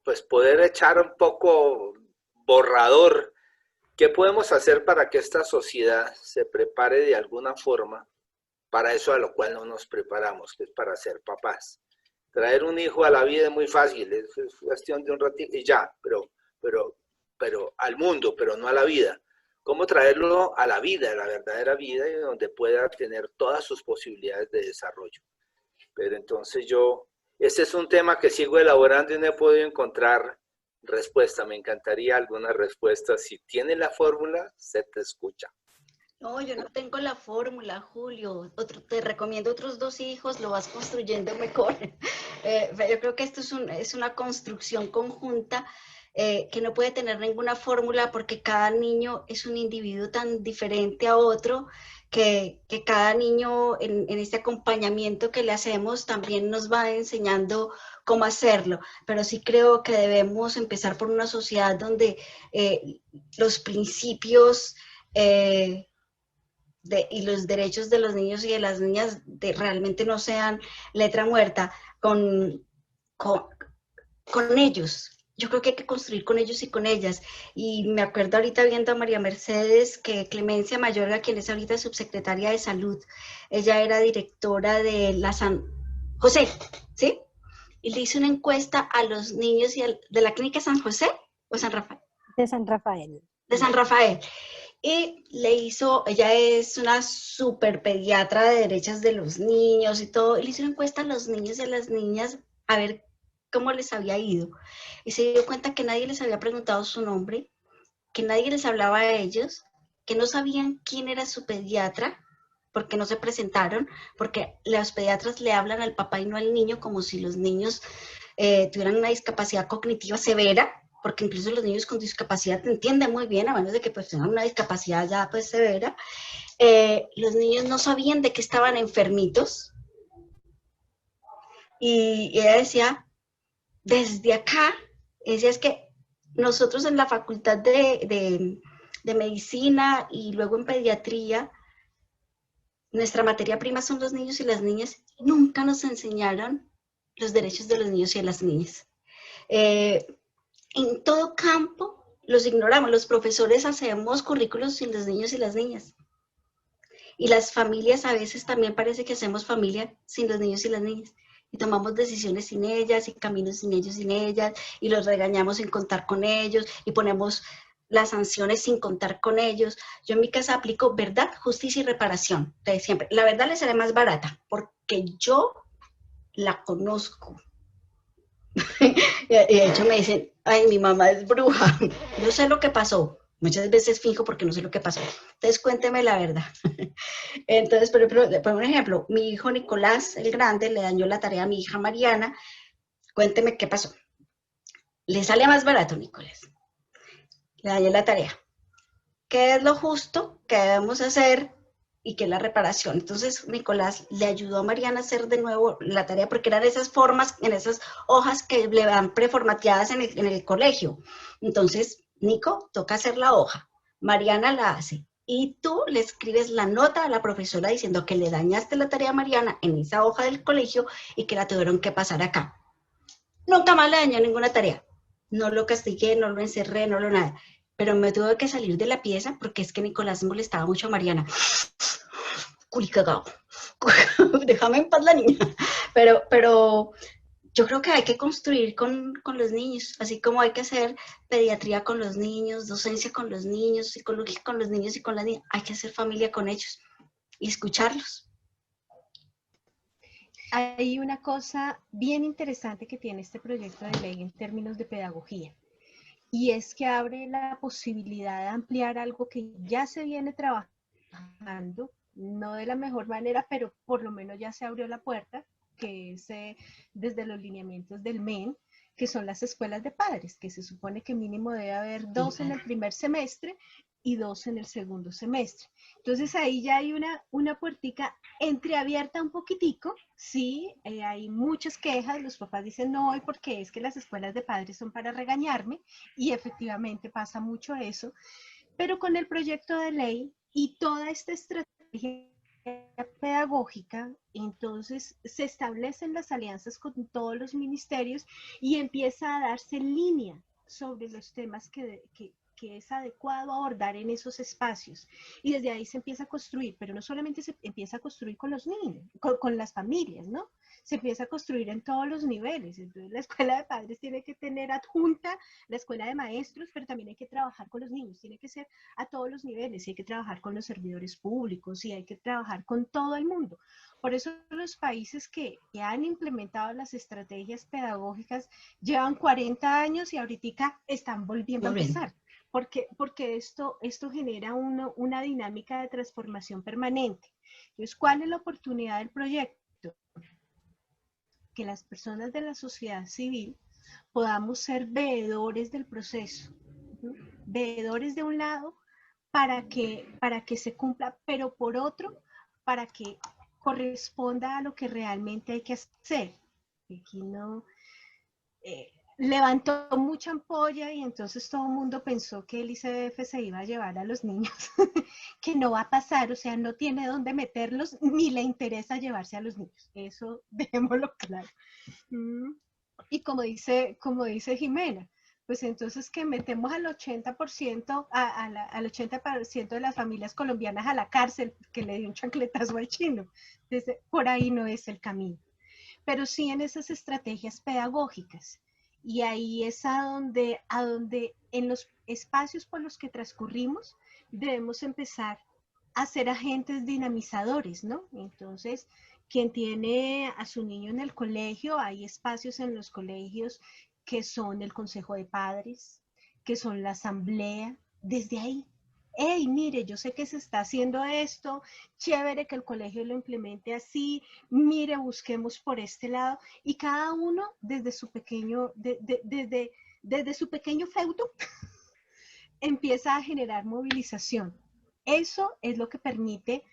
S5: pues poder echar un poco borrador, ¿qué podemos hacer para que esta sociedad se prepare de alguna forma para eso a lo cual no nos preparamos, que es para ser papás? Traer un hijo a la vida es muy fácil, es cuestión de un ratito y ya, pero al mundo, pero no a la vida. ¿Cómo traerlo a la vida, a la verdadera vida, y donde pueda tener todas sus posibilidades de desarrollo? Pero entonces este es un tema que sigo elaborando y no he podido encontrar respuesta. Me encantaría alguna respuesta. Si tiene la fórmula, se te escucha.
S1: No, yo no tengo la fórmula, Julio. Te recomiendo otros 2 hijos, lo vas construyendo mejor. Yo creo que esto es una construcción conjunta que no puede tener ninguna fórmula porque cada niño es un individuo tan diferente a otro que cada niño en este acompañamiento que le hacemos también nos va enseñando cómo hacerlo. Pero sí creo que debemos empezar por una sociedad donde los principios y los derechos de los niños y de las niñas realmente no sean letra muerta, con ellos. Yo creo que hay que construir con ellos y con ellas. Y me acuerdo ahorita viendo a María Mercedes, que Clemencia Mayorga, quien es ahorita subsecretaria de Salud, ella era directora de la San José, ¿sí? Y le hizo una encuesta a los niños de la clínica San José o San Rafael.
S6: De San Rafael.
S1: De San Rafael. Y le hizo, ella es una super pediatra de derechos de los niños y todo, y le hizo una encuesta a los niños y a las niñas a ver cómo les había ido. Y se dio cuenta que nadie les había preguntado su nombre, que nadie les hablaba a ellos, que no sabían quién era su pediatra, porque no se presentaron, porque los pediatras le hablan al papá y no al niño, como si los niños tuvieran una discapacidad cognitiva severa, porque incluso los niños con discapacidad te entienden muy bien, a menos de que pues tengan una discapacidad ya pues severa. Los niños no sabían de qué estaban enfermitos, y ella decía, desde acá, decía, es que nosotros en la facultad de medicina y luego en pediatría, nuestra materia prima son los niños y las niñas, nunca nos enseñaron los derechos de los niños y de las niñas. En todo campo los ignoramos, los profesores hacemos currículos sin los niños y las niñas. Y las familias a veces también parece que hacemos familia sin los niños y las niñas. Y tomamos decisiones sin ellas, y caminos sin ellos, sin ellas, y los regañamos sin contar con ellos, y ponemos las sanciones sin contar con ellos. Yo en mi casa aplico verdad, justicia y reparación. Entonces, siempre, la verdad le será más barata, porque yo la conozco. Y de hecho me dicen, ay, mi mamá es bruja. Yo sé lo que pasó. Muchas veces finjo porque no sé lo que pasó. Entonces, cuénteme la verdad. Entonces, por un ejemplo, mi hijo Nicolás, el grande, le dañó la tarea a mi hija Mariana. Cuénteme qué pasó. Le sale más barato, Nicolás. Le dañó la tarea. ¿Qué es lo justo que debemos hacer y qué es la reparación? Entonces, Nicolás le ayudó a Mariana a hacer de nuevo la tarea porque eran esas formas, en esas hojas que le dan preformateadas en el colegio. Entonces, Nico, toca hacer la hoja. Mariana la hace. Y tú le escribes la nota a la profesora diciendo que le dañaste la tarea a Mariana en esa hoja del colegio y que la tuvieron que pasar acá. Nunca más le dañó ninguna tarea. No lo castigué, no lo encerré, no lo nada. Pero me tuve que salir de la pieza porque es que Nicolás molestaba mucho a Mariana. Culi cagado. Déjame en paz la niña. Pero yo creo que hay que construir con los niños, así como hay que hacer pediatría con los niños, docencia con los niños, psicología con los niños y con las niñas. Hay que hacer familia con ellos y escucharlos.
S2: Hay una cosa bien interesante que tiene este proyecto de ley en términos de pedagogía, y es que abre la posibilidad de ampliar algo que ya se viene trabajando, no de la mejor manera, pero por lo menos ya se abrió la puerta, que es desde los lineamientos del MEN, que son las escuelas de padres, que se supone que mínimo debe haber 2 en el primer semestre y 2 en el segundo semestre. Entonces ahí ya hay una puertica entreabierta un poquitico, sí, hay muchas quejas, los papás dicen no, porque es que las escuelas de padres son para regañarme, y efectivamente pasa mucho eso, pero con el proyecto de ley y toda esta estrategia pedagógica, entonces se establecen las alianzas con todos los ministerios y empieza a darse línea sobre los temas que es adecuado abordar en esos espacios. Y desde ahí se empieza a construir, pero no solamente se empieza a construir con los niños, con las familias, ¿no? Se empieza a construir en todos los niveles. Entonces la escuela de padres tiene que tener adjunta la escuela de maestros, pero también hay que trabajar con los niños, tiene que ser a todos los niveles, y hay que trabajar con los servidores públicos, y hay que trabajar con todo el mundo. Por eso los países que han implementado las estrategias pedagógicas llevan 40 años y ahorita están volviendo a empezar. Porque esto genera una dinámica de transformación permanente. Entonces, ¿cuál es la oportunidad del proyecto? Que las personas de la sociedad civil podamos ser veedores del proceso, ¿sí? Veedores de un lado para que se cumpla, pero por otro, para que corresponda a lo que realmente hay que hacer. Aquí no... levantó mucha ampolla y entonces todo el mundo pensó que el ICBF se iba a llevar a los niños, que no va a pasar, o sea, no tiene dónde meterlos, ni le interesa llevarse a los niños, eso dejémoslo claro. Y como dice Jimena, pues entonces que metemos al 80%, al 80% de las familias colombianas a la cárcel que le dio un chancletazo al chino. Entonces, por ahí no es el camino. Pero sí en esas estrategias pedagógicas. Y ahí es a donde en los espacios por los que transcurrimos debemos empezar a ser agentes dinamizadores, ¿no? Entonces, quien tiene a su niño en el colegio, hay espacios en los colegios que son el consejo de padres, que son la asamblea, desde ahí. Hey, mire, yo sé que se está haciendo esto, chévere que el colegio lo implemente así, mire, busquemos por este lado, y cada uno desde su pequeño, desde su pequeño feudo, empieza a generar movilización. Eso es lo que permite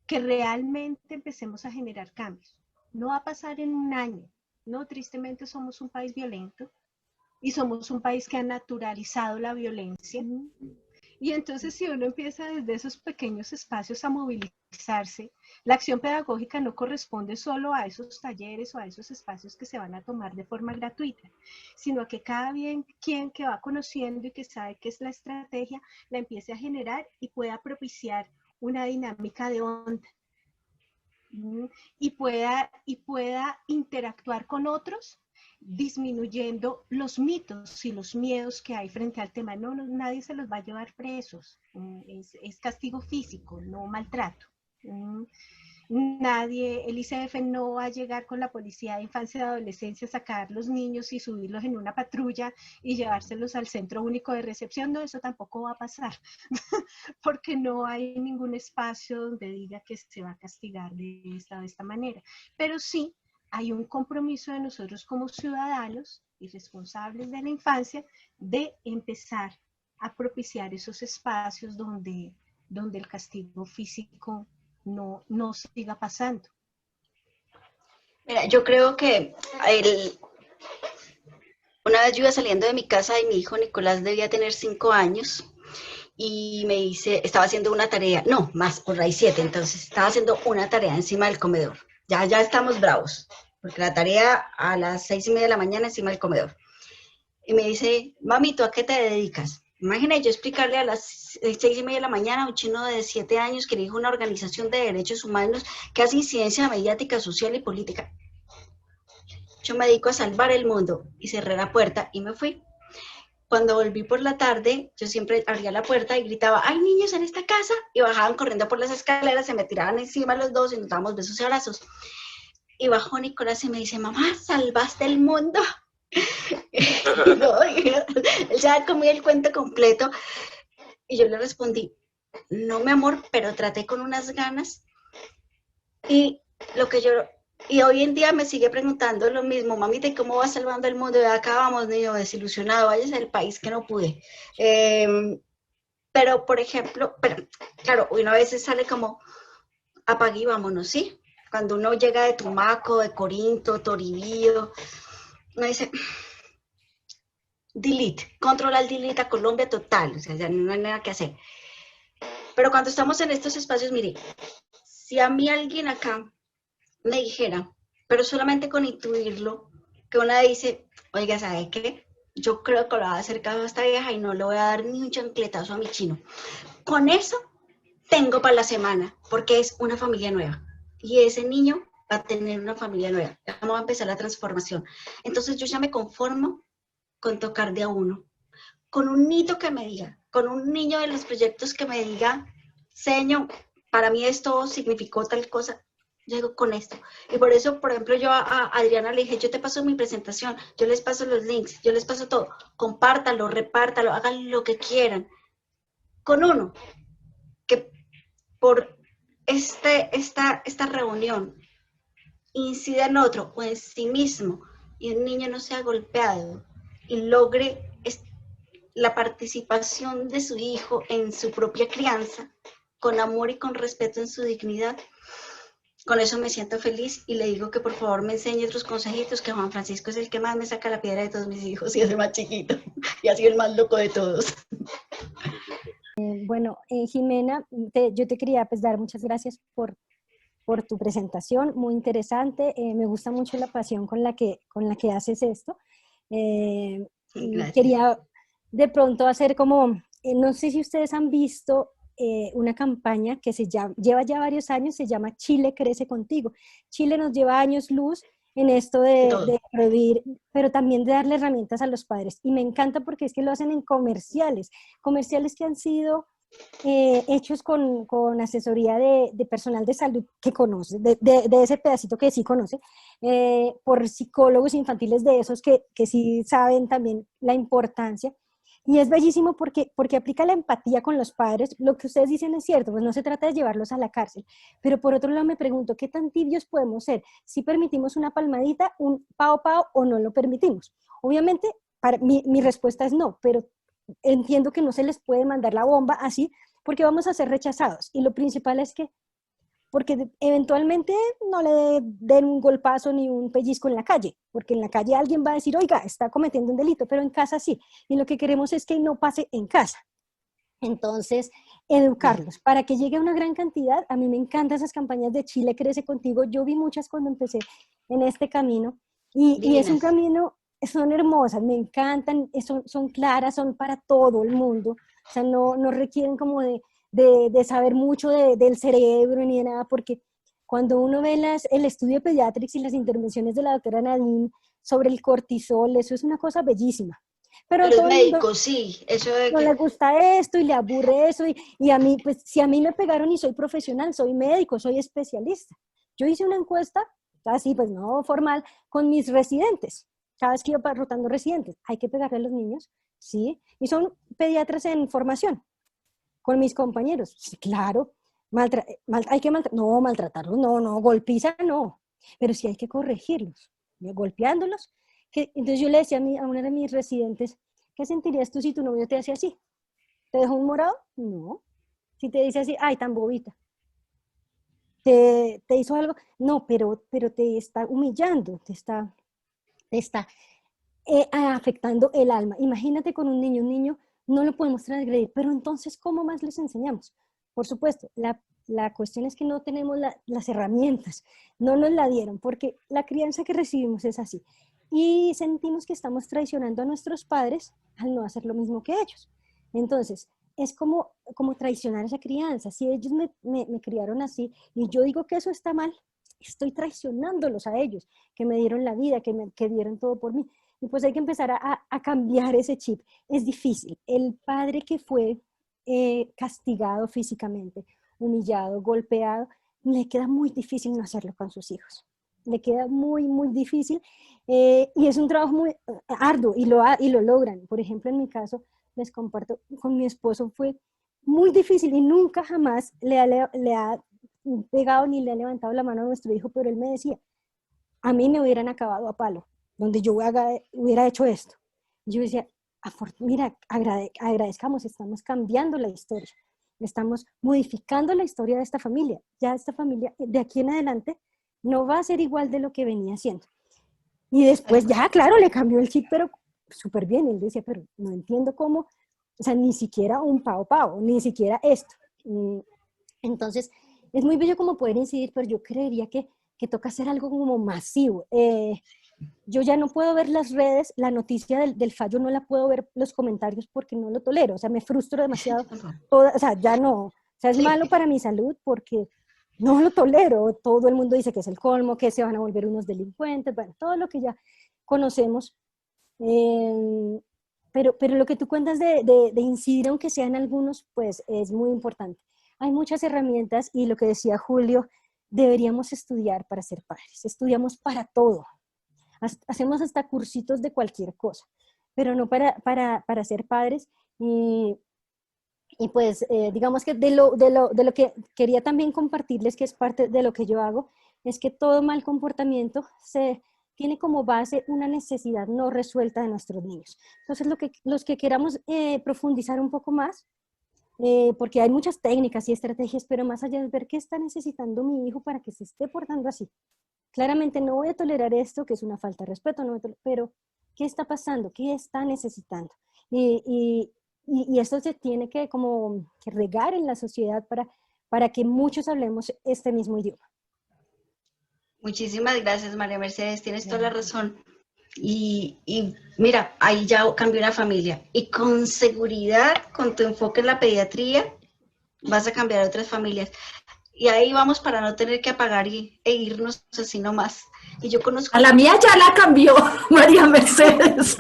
S2: que realmente empecemos a generar cambios. No va a pasar en un año, ¿no? Tristemente somos un país violento y somos un país que ha naturalizado la violencia. Y entonces si uno empieza desde esos pequeños espacios a movilizarse, la acción pedagógica no corresponde solo a esos talleres o a esos espacios que se van a tomar de forma gratuita, sino a que cada quien que va conociendo y que sabe qué es la estrategia, la empiece a generar y pueda propiciar una dinámica de onda. Y pueda interactuar con otros, disminuyendo los mitos y los miedos que hay frente al tema. No, nadie se los va a llevar presos, es castigo físico, no maltrato. Nadie, el ICF no va a llegar con la policía de infancia y adolescencia a sacar los niños y subirlos en una patrulla y llevárselos al centro único de recepción. No, eso tampoco va a pasar, porque no hay ningún espacio donde diga que se va a castigar de esta manera. Pero sí hay un compromiso de nosotros como ciudadanos y responsables de la infancia de empezar a propiciar esos espacios donde el castigo físico no siga pasando.
S1: Mira, yo creo que una vez yo iba saliendo de mi casa y mi hijo Nicolás debía tener 5 años y me dice, estaba haciendo una tarea, no, más, por ahí 7, entonces estaba haciendo una tarea encima del comedor. Ya estamos bravos, porque la tarea a las 6:30 de la mañana encima del comedor. Y me dice, mami, ¿tú a qué te dedicas? Imagina yo explicarle a las 6:30 de la mañana a un chino de 7 años que dirige una organización de derechos humanos que hace incidencia mediática, social y política. Yo me dedico a salvar el mundo y cerré la puerta y me fui. Cuando volví por la tarde, yo siempre abría la puerta y gritaba, ¡hay niños en esta casa! Y bajaban corriendo por las escaleras, se me tiraban encima los dos y nos dábamos besos y abrazos. Y bajó Nicolás y me dice, mamá, salvaste el mundo. No, él ya comía el cuento completo y yo le respondí, no mi amor, pero traté con unas ganas y hoy en día me sigue preguntando lo mismo, mamita, ¿y cómo vas salvando el mundo? Ya acabamos, niño, desilusionado, vayas al país que no pude. Pero, por ejemplo, claro, uno a veces sale como, apague y vámonos, ¿sí? Cuando uno llega de Tumaco, de Corinto, Toribío, uno dice, delete, control al delete a Colombia total, o sea, ya no hay nada que hacer. Pero cuando estamos en estos espacios, mire, si a mí alguien acá me dijera, pero solamente con intuirlo, que una dice, oiga, ¿sabe qué? Yo creo que lo va a hacer caso a esta vieja y no le voy a dar ni un chancletazo a mi chino. Con eso tengo para la semana, porque es una familia nueva. Y ese niño va a tener una familia nueva. Vamos a empezar la transformación. Entonces yo ya me conformo con tocar de a uno, con un niño que me diga, con un niño de los proyectos que me diga, señor, para mí esto significó tal cosa, llego con esto. Y por eso, por ejemplo, yo a Adriana le dije, yo te paso mi presentación, yo les paso los links, yo les paso todo, compártalo, repártalo, hagan lo que quieran. Con uno, que por esta reunión incida en otro o en sí mismo y el niño no sea golpeado y logre la participación de su hijo en su propia crianza, con amor y con respeto en su dignidad. Con eso me siento feliz y le digo que por favor me enseñe otros consejitos, que Juan Francisco es el que más me saca la piedra de todos mis hijos y es el más chiquito y ha sido el más loco de todos.
S3: Bueno, Jimena, yo te quería pues dar muchas gracias por
S6: por tu presentación, muy interesante. Me gusta mucho la pasión con la que haces esto.
S1: Sí, gracias.
S6: Quería de pronto hacer como, no sé si ustedes han visto una campaña que lleva ya varios años, se llama Chile crece contigo. Chile nos lleva años luz en esto de prohibir, pero también de darle herramientas a los padres. Y me encanta porque es que lo hacen en comerciales que han sido hechos con asesoría de personal de salud que conoce, de ese pedacito que sí conoce, por psicólogos infantiles de esos que sí saben también la importancia. Y es bellísimo porque aplica la empatía con los padres. Lo que ustedes dicen es cierto, pues no se trata de llevarlos a la cárcel. Pero por otro lado me pregunto, ¿qué tan tibios podemos ser? Si permitimos una palmadita, un pao pao o no lo permitimos. Obviamente, mi respuesta es no, pero entiendo que no se les puede mandar la bomba así porque vamos a ser rechazados. Y lo principal es que, porque eventualmente no le den un golpazo ni un pellizco en la calle, porque en la calle alguien va a decir, oiga, está cometiendo un delito, pero en casa sí. Y lo que queremos es que no pase en casa. Entonces, educarlos para que llegue a una gran cantidad. A mí me encantan esas campañas de Chile crece contigo. Yo vi muchas cuando empecé en este camino y es un camino, son hermosas, me encantan, son claras, son para todo el mundo. O sea, no requieren como de saber mucho del cerebro ni de nada, porque cuando uno ve el estudio de Pediatrics y las intervenciones de la doctora Nadine sobre el cortisol, eso es una cosa bellísima. Pero
S1: los
S6: todo el mundo
S1: médicos, sí, eso de
S6: no
S1: que...
S6: le gusta esto y le aburre eso. Y a mí, pues si a mí me pegaron y soy profesional, soy médico, soy especialista. Yo hice una encuesta, así pues no formal, con mis residentes. Cada vez que iba rotando residentes, ¿hay que pegarle a los niños? Sí. Y son pediatras en formación, con mis compañeros. Sí, claro. Hay que no, maltratarlos, no, golpiza, no. Pero sí hay que corregirlos, golpeándolos. Entonces yo le decía a una de mis residentes, ¿qué sentirías tú si tu novio te hace así? ¿Te dejó un morado? No. Si te dice así, ay, tan bobita. ¿Te hizo algo? No, pero te está humillando, te está afectando el alma. Imagínate con un niño no lo podemos transgredir, pero entonces, ¿cómo más les enseñamos? Por supuesto, la cuestión es que no tenemos las herramientas, no nos la dieron, porque la crianza que recibimos es así. Y sentimos que estamos traicionando a nuestros padres al no hacer lo mismo que ellos. Entonces, es como traicionar esa crianza. Si ellos me criaron así y yo digo que eso está mal, estoy traicionándolos a ellos, que me dieron la vida, que dieron todo por mí. Y pues hay que empezar a cambiar ese chip. Es difícil. El padre que fue castigado físicamente, humillado, golpeado, le queda muy difícil no hacerlo con sus hijos. Le queda muy, muy difícil y es un trabajo muy arduo y lo logran. Por ejemplo, en mi caso, les comparto, con mi esposo fue muy difícil y nunca jamás le ha pegado ni le ha levantado la mano a nuestro hijo, pero él me decía, a mí me hubieran acabado a palo, donde yo hubiera hecho esto. Yo decía, mira, agradezcamos, estamos cambiando la historia, estamos modificando la historia de esta familia. Ya esta familia, de aquí en adelante, no va a ser igual de lo que venía siendo. Y después, ya, claro, le cambió el chip, pero súper bien. Él decía, pero no entiendo cómo, o sea, ni siquiera un pao, ni siquiera esto. Entonces, es muy bello como poder incidir, pero yo creería que toca hacer algo como masivo. Yo ya no puedo ver las redes, la noticia del fallo no la puedo ver, los comentarios, porque no lo tolero, o sea, me frustro demasiado, o sea, ya no, o sea, es malo para mi salud porque no lo tolero, todo el mundo dice que es el colmo, que se van a volver unos delincuentes, bueno, todo lo que ya conocemos, pero lo que tú cuentas de incidir, aunque sean algunos, pues es muy importante. Hay muchas herramientas y lo que decía Julio, deberíamos estudiar para ser padres, estudiamos para todo. Hacemos hasta cursitos de cualquier cosa, pero no para ser padres. Y pues digamos que de lo que quería también compartirles, que es parte de lo que yo hago, es que todo mal comportamiento tiene como base una necesidad no resuelta de nuestros niños. Entonces, los que queramos profundizar un poco más, porque hay muchas técnicas y estrategias, pero más allá de ver qué está necesitando mi hijo para que se esté portando así. Claramente no voy a tolerar esto, que es una falta de respeto, pero ¿qué está pasando? ¿Qué está necesitando? Y esto se tiene que regar en la sociedad para que muchos hablemos este mismo idioma.
S1: Muchísimas gracias, María Mercedes, tienes toda la razón. Y mira, ahí ya cambió una familia. Y con seguridad, con tu enfoque en la pediatría, vas a cambiar a otras familias. Y ahí vamos para no tener que apagar e irnos así nomás. Y yo conozco...
S3: A la mía ya la cambió María Mercedes.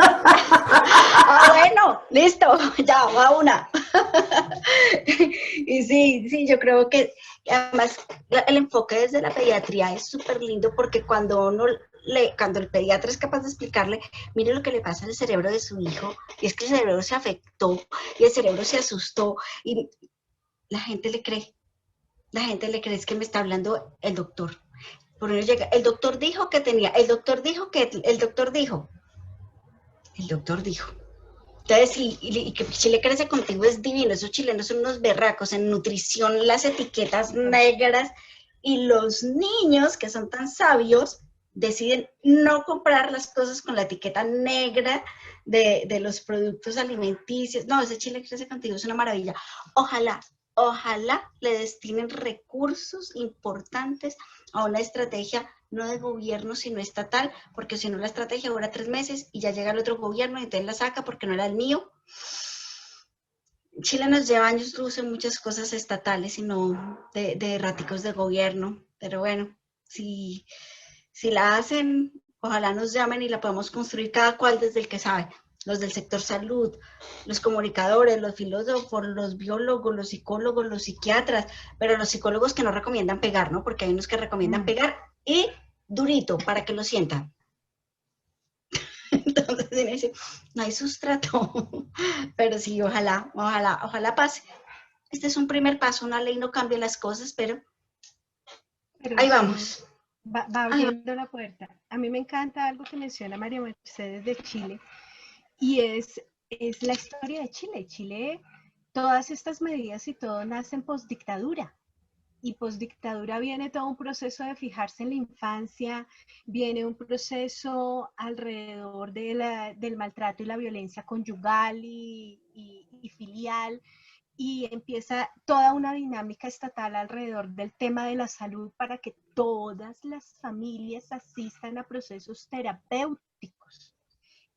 S1: Bueno, listo, ya, va una. Y sí, yo creo que además el enfoque desde la pediatría es súper lindo porque cuando cuando el pediatra es capaz de explicarle, mire lo que le pasa al cerebro de su hijo, y es que el cerebro se afectó, y el cerebro se asustó, y la gente le cree. La gente le cree, es que me está hablando el doctor. Por eso llega, el doctor dijo que tenía, el doctor dijo que, el doctor dijo. Entonces, y que Chile crece contigo es divino. Esos chilenos son unos berracos en nutrición, las etiquetas negras, y los niños que son tan sabios deciden no comprar las cosas con la etiqueta negra de los productos alimenticios. No, ese Chile crece contigo es una maravilla. Ojalá le destinen recursos importantes a una estrategia no de gobierno, sino estatal, porque si no la estrategia dura 3 meses y ya llega el otro gobierno y entonces la saca porque no era el mío. Chile nos lleva años luz en muchas cosas estatales y no de erráticos de gobierno, pero bueno, si la hacen, ojalá nos llamen y la podamos construir cada cual desde el que sabe. Los del sector salud, los comunicadores, los filósofos, los biólogos, los psicólogos, los psiquiatras, pero los psicólogos que no recomiendan pegar, ¿no? Porque hay unos que recomiendan pegar y durito para que lo sientan. Entonces, no hay sustrato, pero sí, ojalá pase. Este es un primer paso, una ley no cambia las cosas, pero ahí vamos.
S2: Va abriendo la puerta. A mí me encanta algo que menciona María Mercedes de Chile, y es la historia de Chile. Chile, todas estas medidas y todo nacen postdictadura. Y postdictadura viene todo un proceso de fijarse en la infancia, viene un proceso alrededor del maltrato y la violencia conyugal y filial, y empieza toda una dinámica estatal alrededor del tema de la salud para que todas las familias asistan a procesos terapéuticos.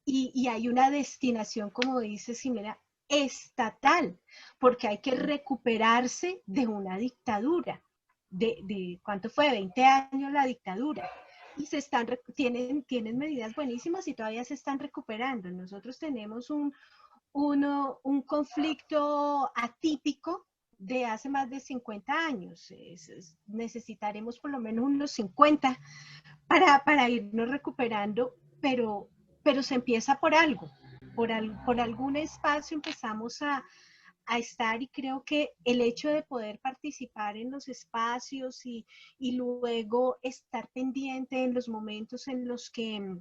S2: Y hay una destinación, como dice Ximena, estatal, porque hay que recuperarse de una dictadura. De ¿cuánto fue? 20 años la dictadura. Y tienen medidas buenísimas y todavía se están recuperando. Nosotros tenemos un conflicto atípico de hace más de 50 años. Necesitaremos por lo menos unos 50 para irnos recuperando, pero se empieza por algo. Por algún espacio empezamos a estar, y creo que el hecho de poder participar en los espacios y luego estar pendiente en los momentos en los que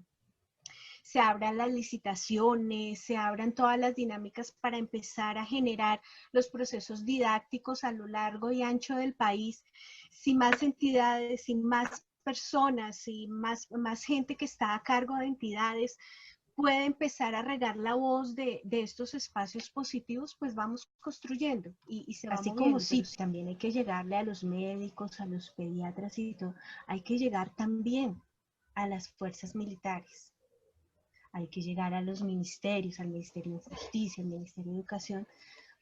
S2: se abran las licitaciones, se abran todas las dinámicas para empezar a generar los procesos didácticos a lo largo y ancho del país. Si más entidades, si más personas, y más gente que está a cargo de entidades puede empezar a regar la voz de estos espacios positivos, pues vamos construyendo y se va
S6: Así
S2: moviendo.
S6: como sí,
S2: Pero también hay que llegarle a los médicos, a los pediatras y todo. Hay que llegar también a las fuerzas militares. Hay que llegar a los ministerios, al Ministerio de Justicia, al Ministerio de Educación,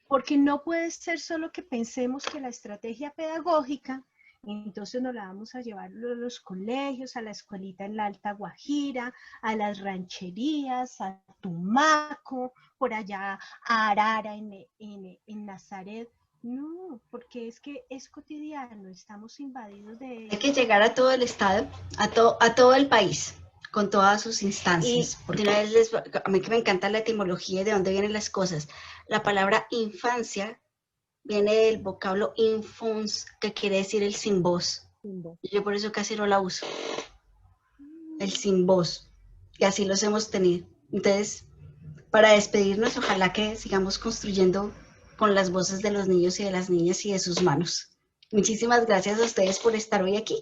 S2: porque no puede ser solo que pensemos que la estrategia pedagógica, entonces nos la vamos a llevar a los colegios, a la escuelita en la Alta Guajira, a las rancherías, a Tumaco, por allá a Arara, en Nazaret. No, porque es que es cotidiano, estamos invadidos de...
S1: Hay que llegar a todo el estado, a todo el país, con todas sus instancias. Y porque una vez a mí que me encanta la etimología y de dónde vienen las cosas. La palabra infancia viene del vocablo infans, que quiere decir el sin voz. Yo por eso casi no la uso. El sin voz. Y así los hemos tenido. Entonces, para despedirnos, ojalá que sigamos construyendo con las voces de los niños y de las niñas y de sus manos. Muchísimas gracias a ustedes por estar hoy aquí.